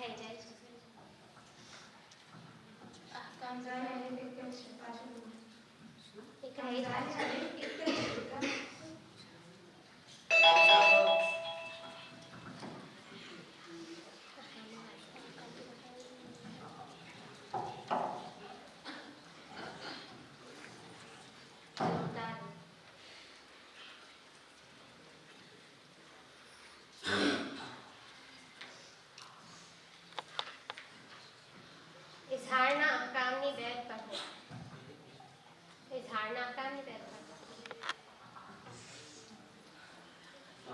થઈ જાય છે. એક રહી જાય છે. ઇઝહારના અહકામની બેત પઢો. ઇઝહારના અહકામની બેત પઢો.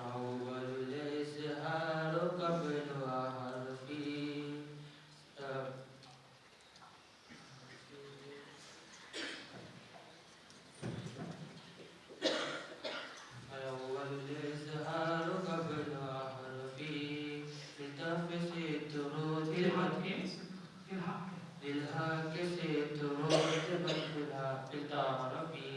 أول الإزهار قبل حرفي أول الإزهار قبل حرفي لتفس التروث للهاك ستروث بالتعرفي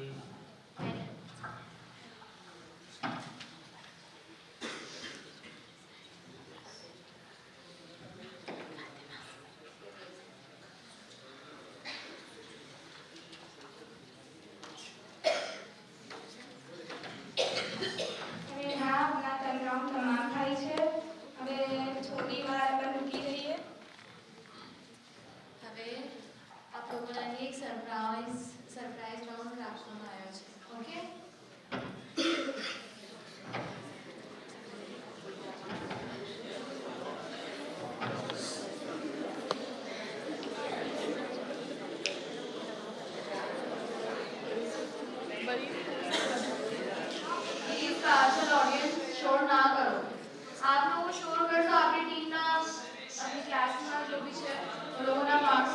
હવે આપ લોકોને એક સરપ્રાઈઝ રાઉન્ડ રાખવામાં આવ્યો છે. ઓકે, પ્લીઝ પાછળ ઓડિયન્સ શોર ના કરો. आप लोग शोर कर दो. आपकी टीम ना अपनी क्लास में जो भी है वो लोगों ना मार्क्स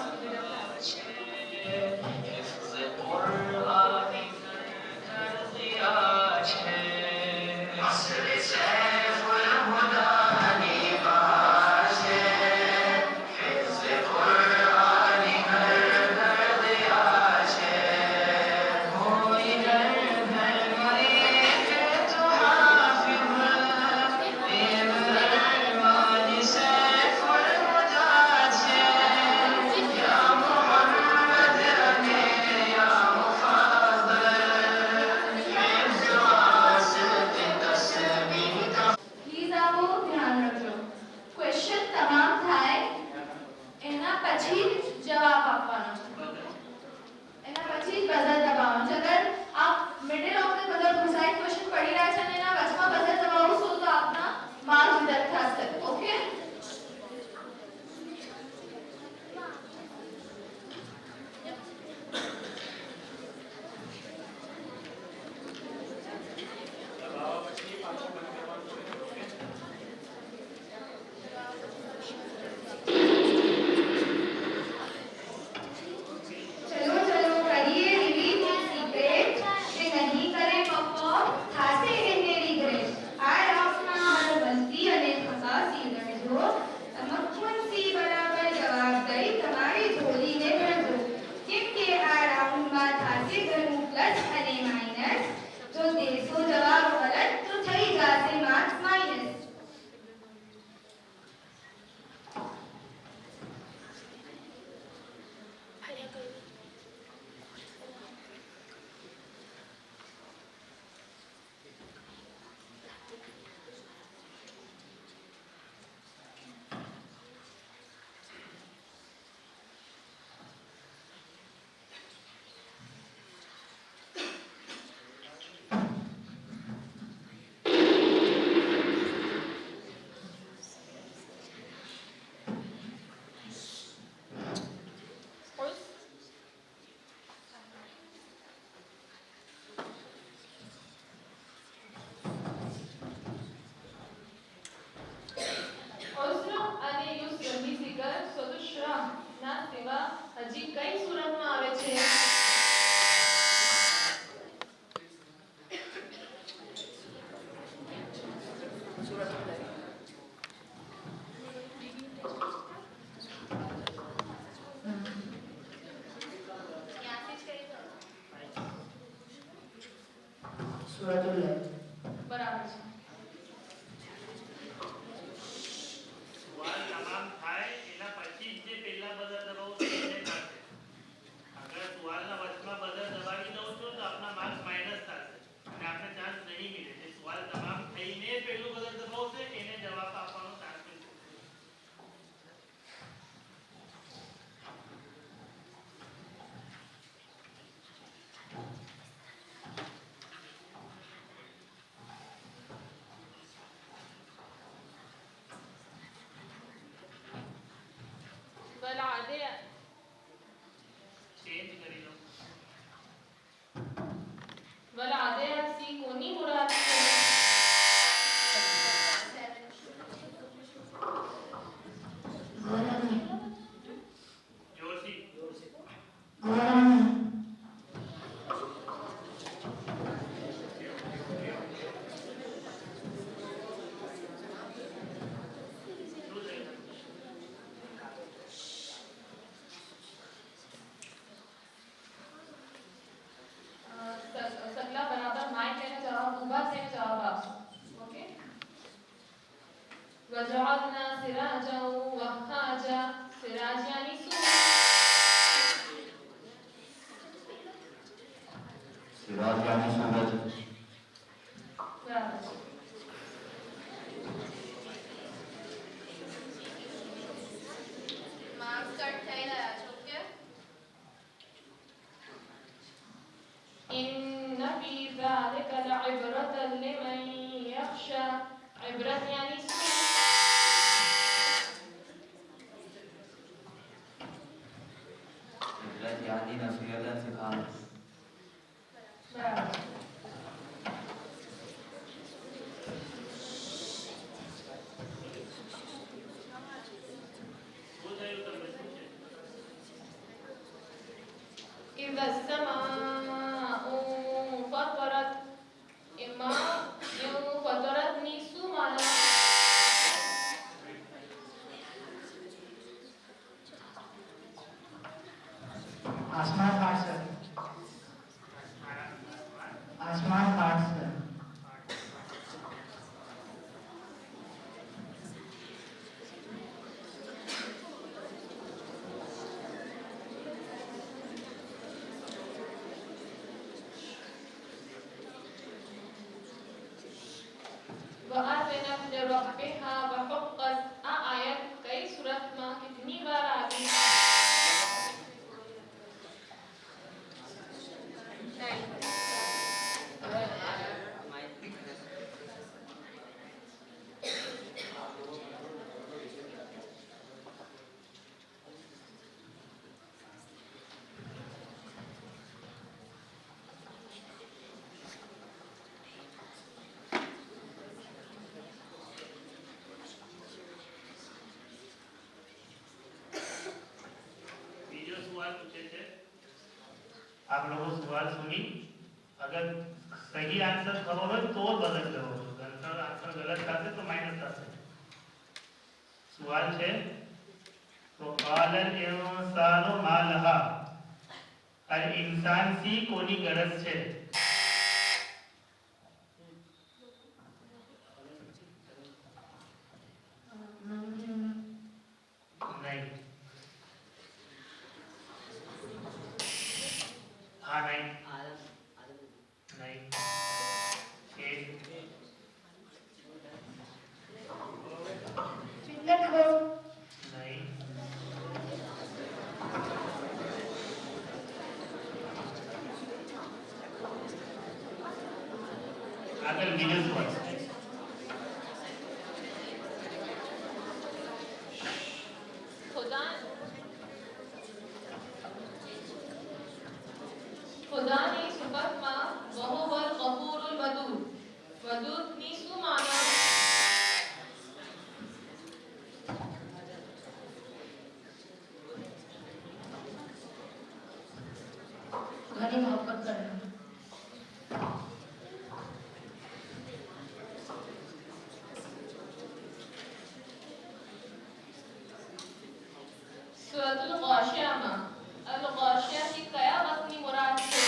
સવાલ તમામ થાય વલઆદે ચેન્જ કરી લો. વલઆદે સી કોની મુરાદ છે? જોશી સગલા બરાબર માઇક લઈને જવાબ ઊભા થઈને જવાબ આપો. ઓકે. વજઅલના સિરાજા વહાજા. સિરાજ यानी શું? सिराज यानी सूरज. બરાબર. માર્ક્સ કટ થઈ રહ્યા છે. ઓકે. إن في ذلك لعبرة لمن يخشى. عبرة يعني શું? इबरत यानी नसीहत सिखाना. બરાબર. શું થયું તમને શું છે? إذا السماء فطرت. إما فطرت ની શું માનો? आसमान फाट सर. आसमान फाट सर. وآذنت لربها وحقت. આ આયત કઈ સુરતમાં કિતની બાર આવી? બીજો સવાલ પૂછે છે. आप लोगों सवाल सुनी. अगर सही आंसर खबर हो तो बदल दो. अगर आंसर गलत થશે તો માઈનસ થશે. સવાલ છે તો قال الانسان ما لها. આ ઇન્સાન સી કોની ગરજ છે? નહીં. हाँ नहीं नहीं एक नहीं આગળ બીજો સવાલ. ખુદાની સિફતમાં વહુવલ ગફૂરુલ વદૂદ. વદૂદની શું માનો? ઘણી મોહબ્બત કરે. સૂરતુલ ગાશિયામાં અલ ગાશિયાથી કયા વક્તની મુરાદ છે?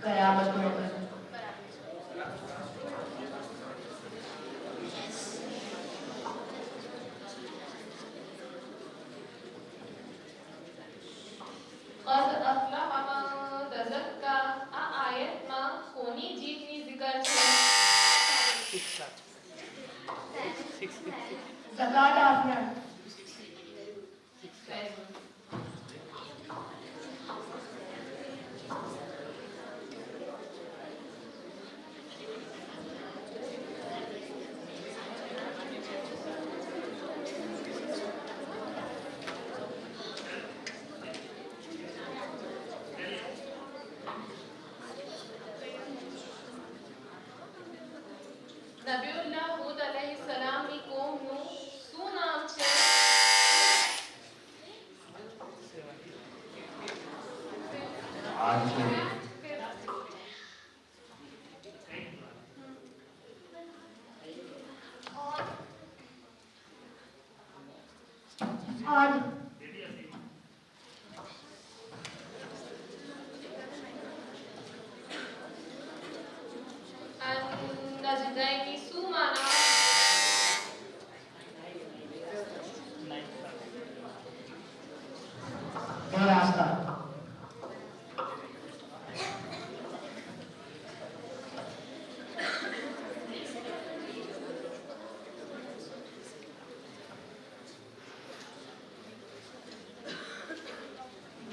કયામત નો વખત. قد أفلح من تزكى. આ આયતમાં કોની જીતની zikr છે? ઝકાત આપનાર. आज से आज Najdaini Sumana. रास्ता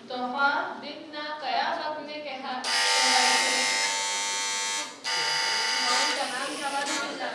તોફાન દિનના કયા વખતે કહેવાય છે? મારું તમામ જવાનું કેટલા?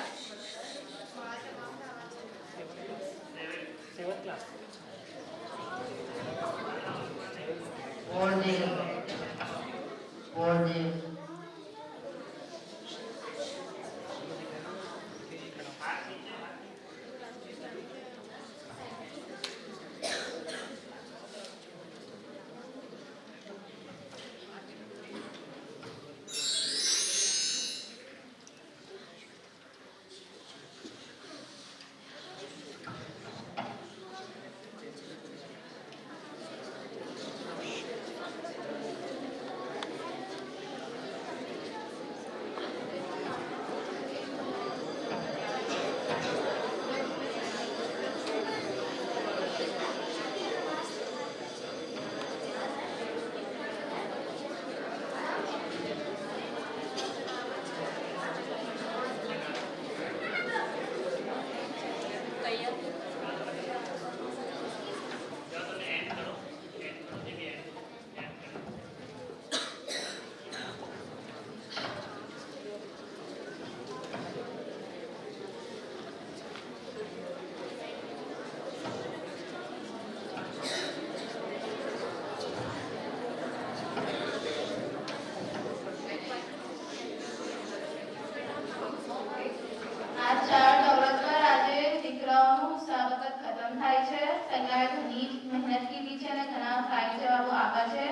આ ચાર દોલત પર આજે દીકરાઓનું મુસાબકત ખતમ થાય છે. સગલાએ ઘણી મહેનત કીધી છે અને ઘણા ફાઇન જવાબો આપ્યા છે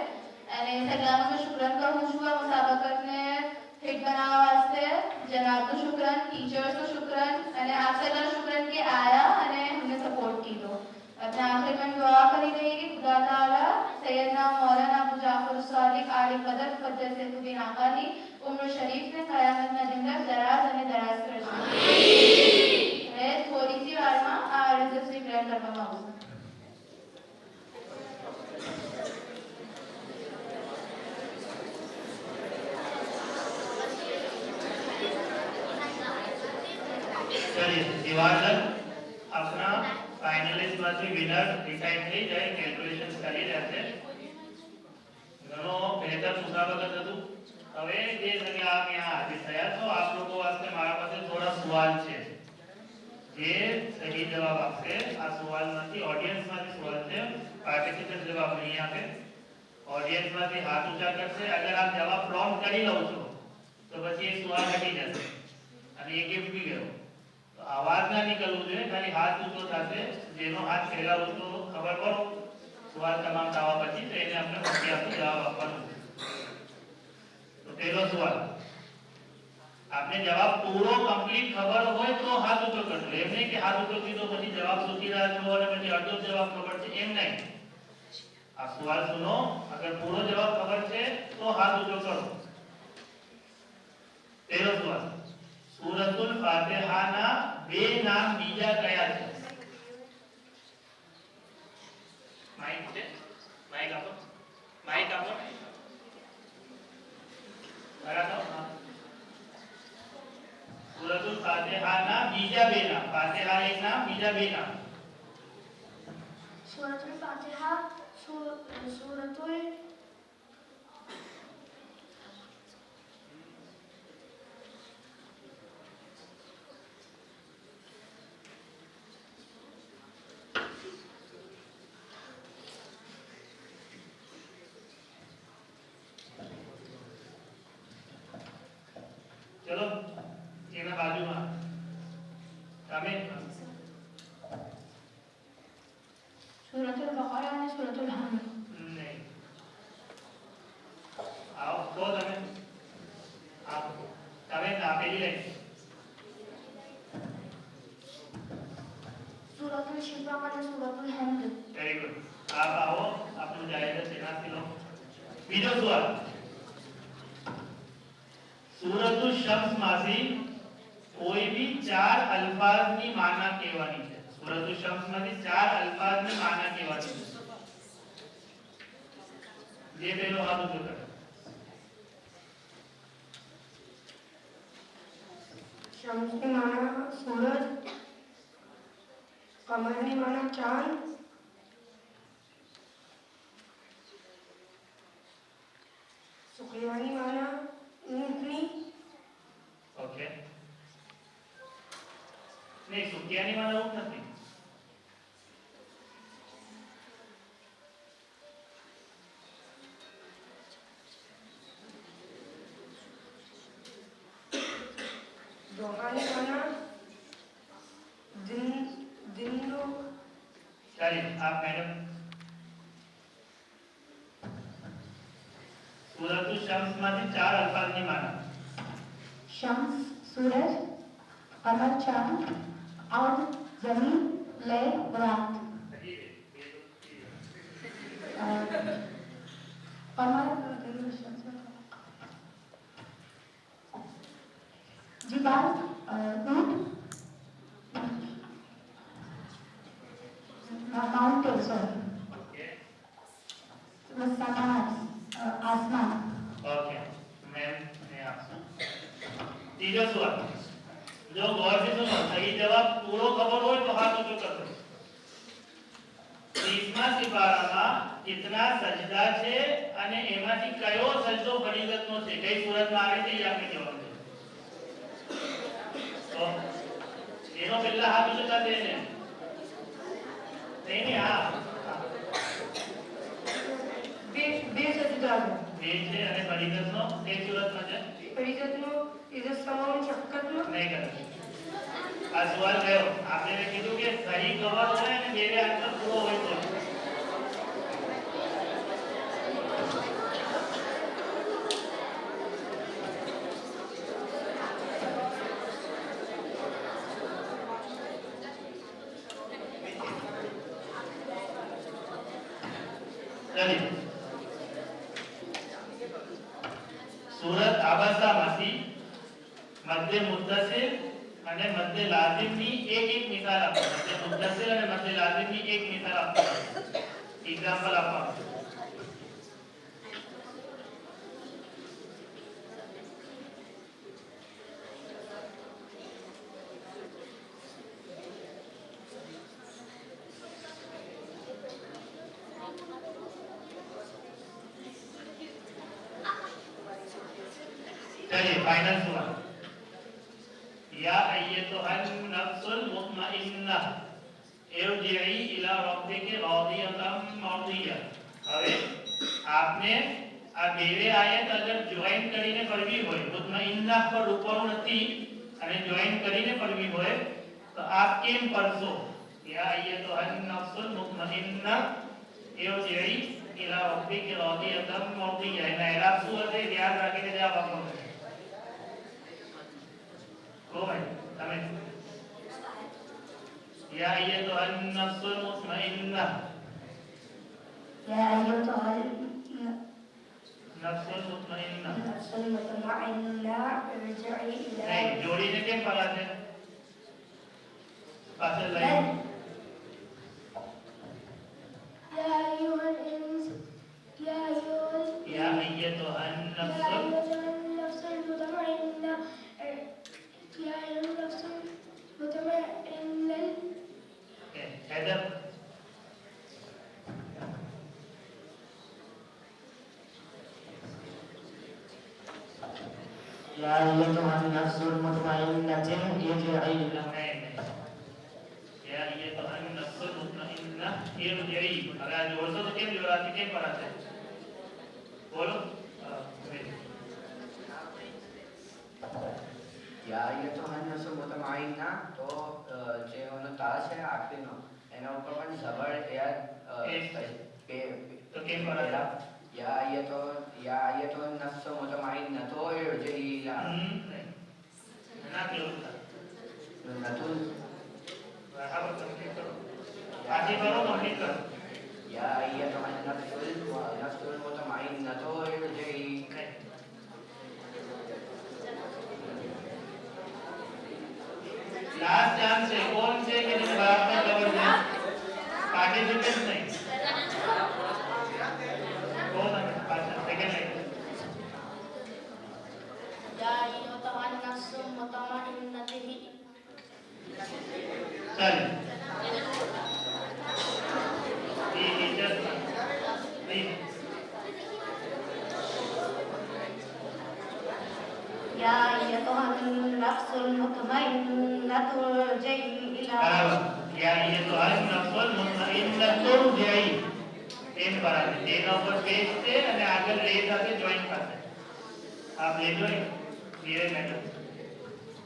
અને સગલાનો હું શુક્રન કરું છું આ મુસાબકતને હિટ બનાવવા વાસ્તે. જનાબનું શુક્રન, ટીચર્सનું शुक्रन અને आप सगला शुक्रन के आया અને हमने सपोर्ट की दो. अपने आखिर में दुआ करी गई कि खुदा ताला सैयदना मौलाना अबू जाफर सादिक आली कदर फजल से खुदी नाकाली उम्र शरीफ ने क़यामत ना दिन तक दराज અને દરાજ કરજો. मैं थोड़ी सी वार में आ रिजल्ट डिक्लेयर કરવા માંગુ છું. चलिए दिवाकर अपना फाइनलिस्ट માંથી વિનર ડિસાઈડ થઈ જાય કેલ્ક્યુલેશન્સ કરી રહ્યા છે. ઘણો બહેતર મુસાબકત હતું. હવે જે જગ્યા આપ यहाँ हाजिर થયા છો आप लोगों वास्ते મારા પાસે થોડા સવાલ છે જે સહી જવાબ આપશે. આ સવાલમાંથી ઓડિયન્સ માંથી સવાલ છે. પાર્ટિસિપન્ટ જવાબ નહીં આપે. ઓડિયન્સ માંથી હાથ ઊંચા કરશે. અગર આપ જવાબ પ્રોમ્પ્ટ કરી લો છો તો પછી એ સવાલ હટી જશે અને એ ગિફ્ટ બી ગયો. તો આવાજ ના નીકળવું જોઈએ. ખાલી હાથ ઊંચો થશે. જેનો હાથ પહેલા ઊંચો ખબર પડો સવાલ તમામ થવા પછી તો એને આપણે પછી આપણે જવાબ આપવાનો છે. तो पहला सवाल आपने जवाब पूरो कंप्लीट खबर होय तो हाथ ऊंचो करजो. एम नहीं कि हाथ ऊंचो कीधो પછી જવાબ સોચી રહ્યા છો અને પછી અડધો જવાબ ખબર છે એમ નહીં. આ સવાલ સુનો. अगर पूरो जवाब खबर છે તો હાથ ઊંચો કરો. પહેલો સવાલ સૂરતુલ ફાતિહાના બે નામ બીજા કયા છે? માઈક છે? માઈક આપો. માઈક આપો. બરાબર. સૂરતુલ ફાતિહાના બીજા બે નામ. ફાતિહા એક નામ, બીજા બે નામ. सूरतुल फातिहा सूरतुल चलो એના બાજુમાં તમે सूरतुल बकरा અને सूरतुल हमद. નહીં તનાસી લો. બીજો સવાલ, સૂરતુલ શમ્સ માંથી કોઈ બી ચાર અલ્ફાઝની માના કહેવાની છે. સૂરતુલ શમ્સ માંથી ચાર અલ્ફાઝની માના કહેવાની છે. જે પેલો હાથ ઊંચો કરે. शम्स की माना सूरज, कमर की माना चांद, सुखिया की माना ऊँटनी. ओके, नहीं सुखियानी माना ऊँट नहीं. दोहानी माना दिन दिनो. चलिए आप मैडम. सूरतुल शम्स માંથી ચાર અલ્ફાઝની માના. शम्स सूरज, कमर चांद, अर्द जमीन, लैल रात. कमर जिबाल, ऊँट, माउंटेन, आसमान. ओके मैम ने आपसे तीसरा सवाल, जो गौर से सुनो, सही जवाब पूरो खबर हो तो हाथ ऊंचो कर दो. 30મા સિપારામાં कितना સજદા છે અને એમાંથી કયો સજદો ફરીદતનો છે, કઈ સુરતમાં આવે છે એ આપણે જવાબ દે. તો એનો પહેલા હાથ ઊંચો કરી દેને. નહીં હા બે સજદા બે છે અને ફરીદતનો કઈ સુરતમાં છે? ફરીદતનો ઇઝ સમાન શક્કતનો નહીં કરે. આ સવાલ ગયો. આપણે કીધું કે સહી ખબર હોય અને બે આન્સર પૂરો હોય તો. ચલિए सूरत आबासाમાંથી મધ્ય મુદ્દસિર અને મધ્ય લાઝિમની એક મિસાલ આપો. મધ્ય મુદ્દસિર અને મધ્ય લાઝિમની એક મિસાલ આપો. એક્ઝામ્પલ આપો. चलिए फाइनल सवाल, या अय्यतुहन नफ्सुल मुतमइन्ना इरजिई इला रब्बिकी रादियतम मर्दिया. હવે આપને આ બેવે આયત અગર જોઈન કરીને પढ़વી હોય, મુતમઇન્ના પર રૂપણું નથી અને જોઈન કરીને પढ़વી હોય તો આપ કેમ પढ़શો? या अय्यतुहन नफ्सुल मुतमइन्ना इरजिई इला रब्बिकी रादियतम मर्दिया. એના એરાબ શું હશે યાદ રાખીને જવાબ આપો. को भाई हमें या अय्यतुहन नफ्सुल मुतमइन्ना, या अय्युहल नफ्सुल मुतमइन्ना. नफ्सुल मुतमइन्ना इरजिई इला. नहीं जोड़ीने કેમ પડા છે? પાછળ લઈ. या अय्युहल इंस, या अय्यतुहन नफ्सुल मुतमइन्ना, या अय्युहल नफ्सुल मुतमइन्ना. हैदर या अय्युहन नफ्सुल मुतमइन्ना इरजिई इला. या अय्यतुहन नफ्सुल मुतमइन्ना इरजिई. अगर આ જોડશો તો કેમ જોડાશે, કેમ પડાશે? બોલો. या अय्युहन नफ्सुल मुतमइन्ना तो જે ઓનો તા છે આખરીનો એના ઉપર પણ જબર યાર તો કેમ પડાશે? या अय्युहन नफ्सुल मुतमइन्ना तो इरजिई इला. ના કેવું नतुल બરાબર કમ્પ્લીટ કરો. આજી કરો કમ્પ્લીટ કરો. या अय्युहन नफ्सुल ચાલે એ ટીચર પ્લીઝ يا أيتها النفس المطمئنة ارجعي إلى या ये तो आज नफल मुतमइन्नतुन जाई टेन बराबर तेना ऊपर पेज से અને આગળ લે સાથે જોઈન થશે आप ले लो ये मैटर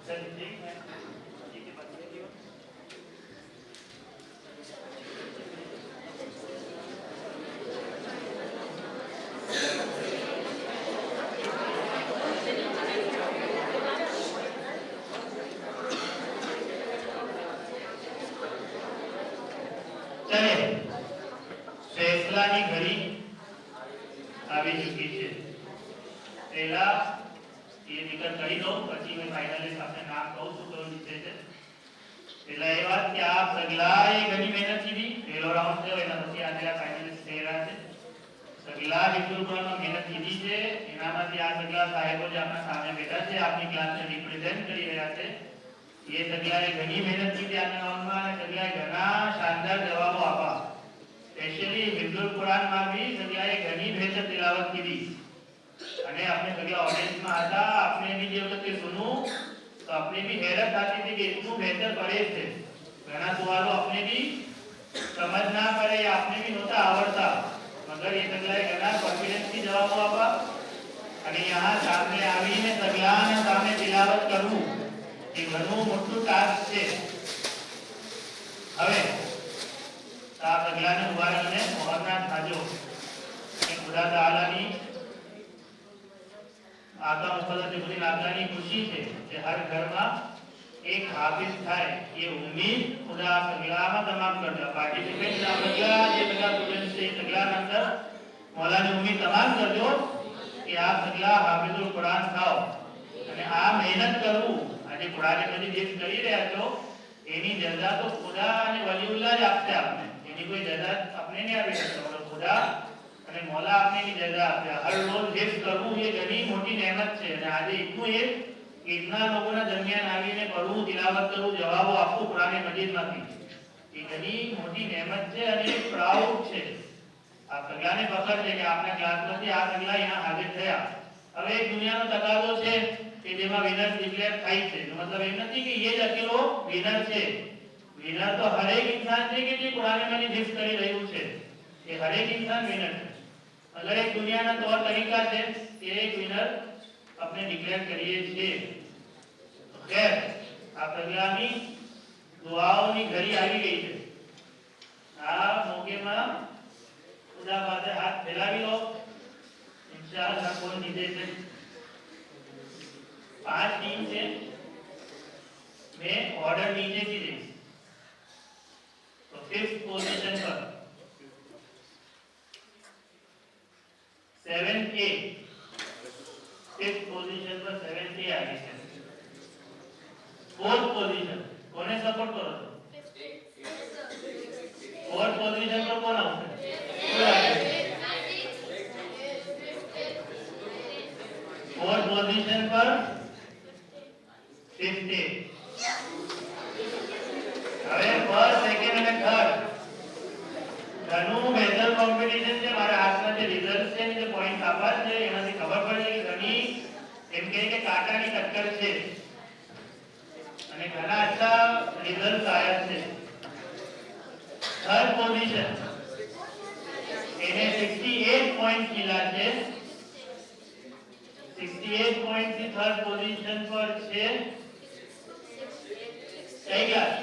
चल ठीक है ठीक है बता दियो चले फैसलाની ઘડી આવી ચૂકી છે પહેલા એ વિકલ્પ કરી દો પછી મેં ફાઇનલિસ્ટ આપણે નામ કહું છું તો નીચે છે પહેલા એ વાત કે આપ સગલાએ ઘણી મહેનત કીધી પહેલો રાઉન્ડ થયો એના પછી આજે આ ફાઇનલિસ્ટ થઈ રહ્યા છે સગલા વિકલ્પમાં મહેનત કીધી છે એનામાંથી આ સગલા સાહેબો જે આપણા સામે બેઠા છે આપની ક્લાસને રિપ્રેઝેન્ટ કરી રહ્યા છે ये सगलाए घनी मेहनत की थी आपने राउंडમાં અને સગલાએ ઘણા શાનદાર જવાબો આપ્યા સ્પેશિયલી હિફ્ઝુલ કુરાન માં भी સગલાએ ઘણી બહેતર तिलावत की અને આપણે સગલા ઓડિયન્સમાં હતા આપણે भी જે વખતે સુનું તો આપણે भी हैरत आती थी कि इतનું બહેતર પડે છે ઘણા સવાલો આપણે भी समझ ना पड़े या आपने भी नહોતા આવડતા મગર ये સગલાએ ઘણા કોન્ફિડન્સ થી જવાબો આપ્યા અને यहाँ सामने આવીને સગલાના સામે तिलावत કરવું એ ઘણું મોટું ટાસ્ક છે હવે આ સગલાને ઉભારીને મોહરના થાજો કે ખુદા તાલાની આકા મુકદ્દસ આકાની ખુશી છે કે હર ઘરમાં એક હાફિઝ થાય એ ઉમ્મીદ ખુદા સગલામાં તમામ કરજો પાર્ટિસિપેટ ના સગલા જે બધા સ્ટુડન્ટ છે સગલાના અંદર મૌલાની ઉમ્મીદ તમામ કરજો કે આ સગલા હાફિઝુલ કુરાન થાઓ અને આ મહેનત કરવું આજે કુરાને બધી જે કરી રહ્યા છો એની જઝા તો ખુદા અને વલીઉલ્લાહ જ આપશે આપને એની કોઈ જઝા આપને નહીં આપી શકતો ખુદા અને મૌલા આપને એની જઝા આપે હર રોજ હિફ્ઝ કરવું એ ઘણી મોટી નહેમત છે અને આજે એટલું એ કેટલા લોકોના દરમિયાન આવીને પડવું તિલાવત કરવું જવાબો આપવું કુરાને મજીદમાંથી એ ઘણી મોટી નહેમત છે અને એક પ્રાઉડ છે આ સગલાને ફખર છે કે આપણા ક્લાસમાંથી આ સગલા અહીંયા હાજર થયા હવે એક દુનિયાનો તકાજો છે કે જેમાં વિનર ડિક્લેર થાય છે તો મતલબ એમ નથી કે એ જ અકેલો વિનર છે વિનર તો હરેક ઇન્સાન છે કે જે કુરાને મજીદ હિફ્ઝ કરી રહ્યું છે એ હરેક ઇન્સાન વિનર છે અગર એક દુનિયાના તौर તરીકા છે કે એક વિનર આપણે ડિક્લેર કરીએ છીએ ખેર આ સગલાની દુઆઓની ઘડી આવી ગઈ છે આ મોકેમાં ખુદા પાસે હાથ ફેલાવી લો ઇન્શાઅલ્લાહ કોણ જીતે છે 5 टीम से मैं ऑर्डर नीचे की दे तो 5th पोजीशन पर 7A 5th पोजीशन पर 7A आ गई है 4th पोजीशन કોને સપોર્ટ કરો છો 4th પોઝિશન પર કોણ આવશે 4th પોઝિશન પર 50 હવે ફર્સ્ટ સેકન્ડ અને થર્ડ ઘણું બેટર કોમ્પિટિશન છે મારા હાથમાં જે રિઝલ્ટ છે ને જે પોઈન્ટ આપ્યા છે એનાથી ખબર પડે કે ઘણી એમ કહે કે કાંટાની ટક્કર છે અને ઘણા અચ્છા રિઝલ્ટ આયા છે થર્ડ પોઝિશન એને 68 પોઈન્ટ મિલા છે 68 પોઈન્ટ થી થર્ડ પોઝિશન પર છે કઈ ક્લાસ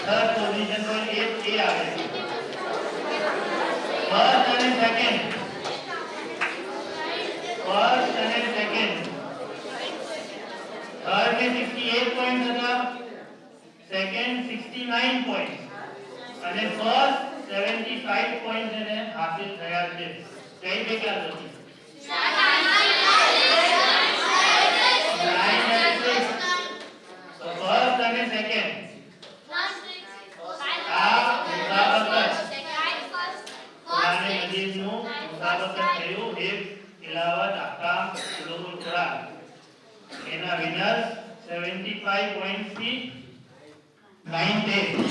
थर्ड पोजीशन पर 8A આવે છે ફર્સ્ટ અને સેકન્ડ થર્ડ ને 68 પોઈન્ટ હતા સેકન્ડ 69 પોઈન્ટ અને ફર્સ્ટ 75 પોઈન્ટ એને હાસિલ થયા છે કઈ બે ક્લાસ હતી फर्स्ट અને સેકન્ડ આ મુસાબકત કુરાન મજીદનું મુસાબકત થયું એક તિલાવત અહકામ 9 day.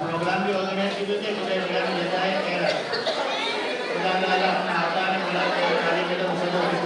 प्रोग्राम भी ऑर्गेनाइज किए थे मुझे जिला में लेता है कह रहा है खुदा ताला अपना आता है बुला के खाली के तो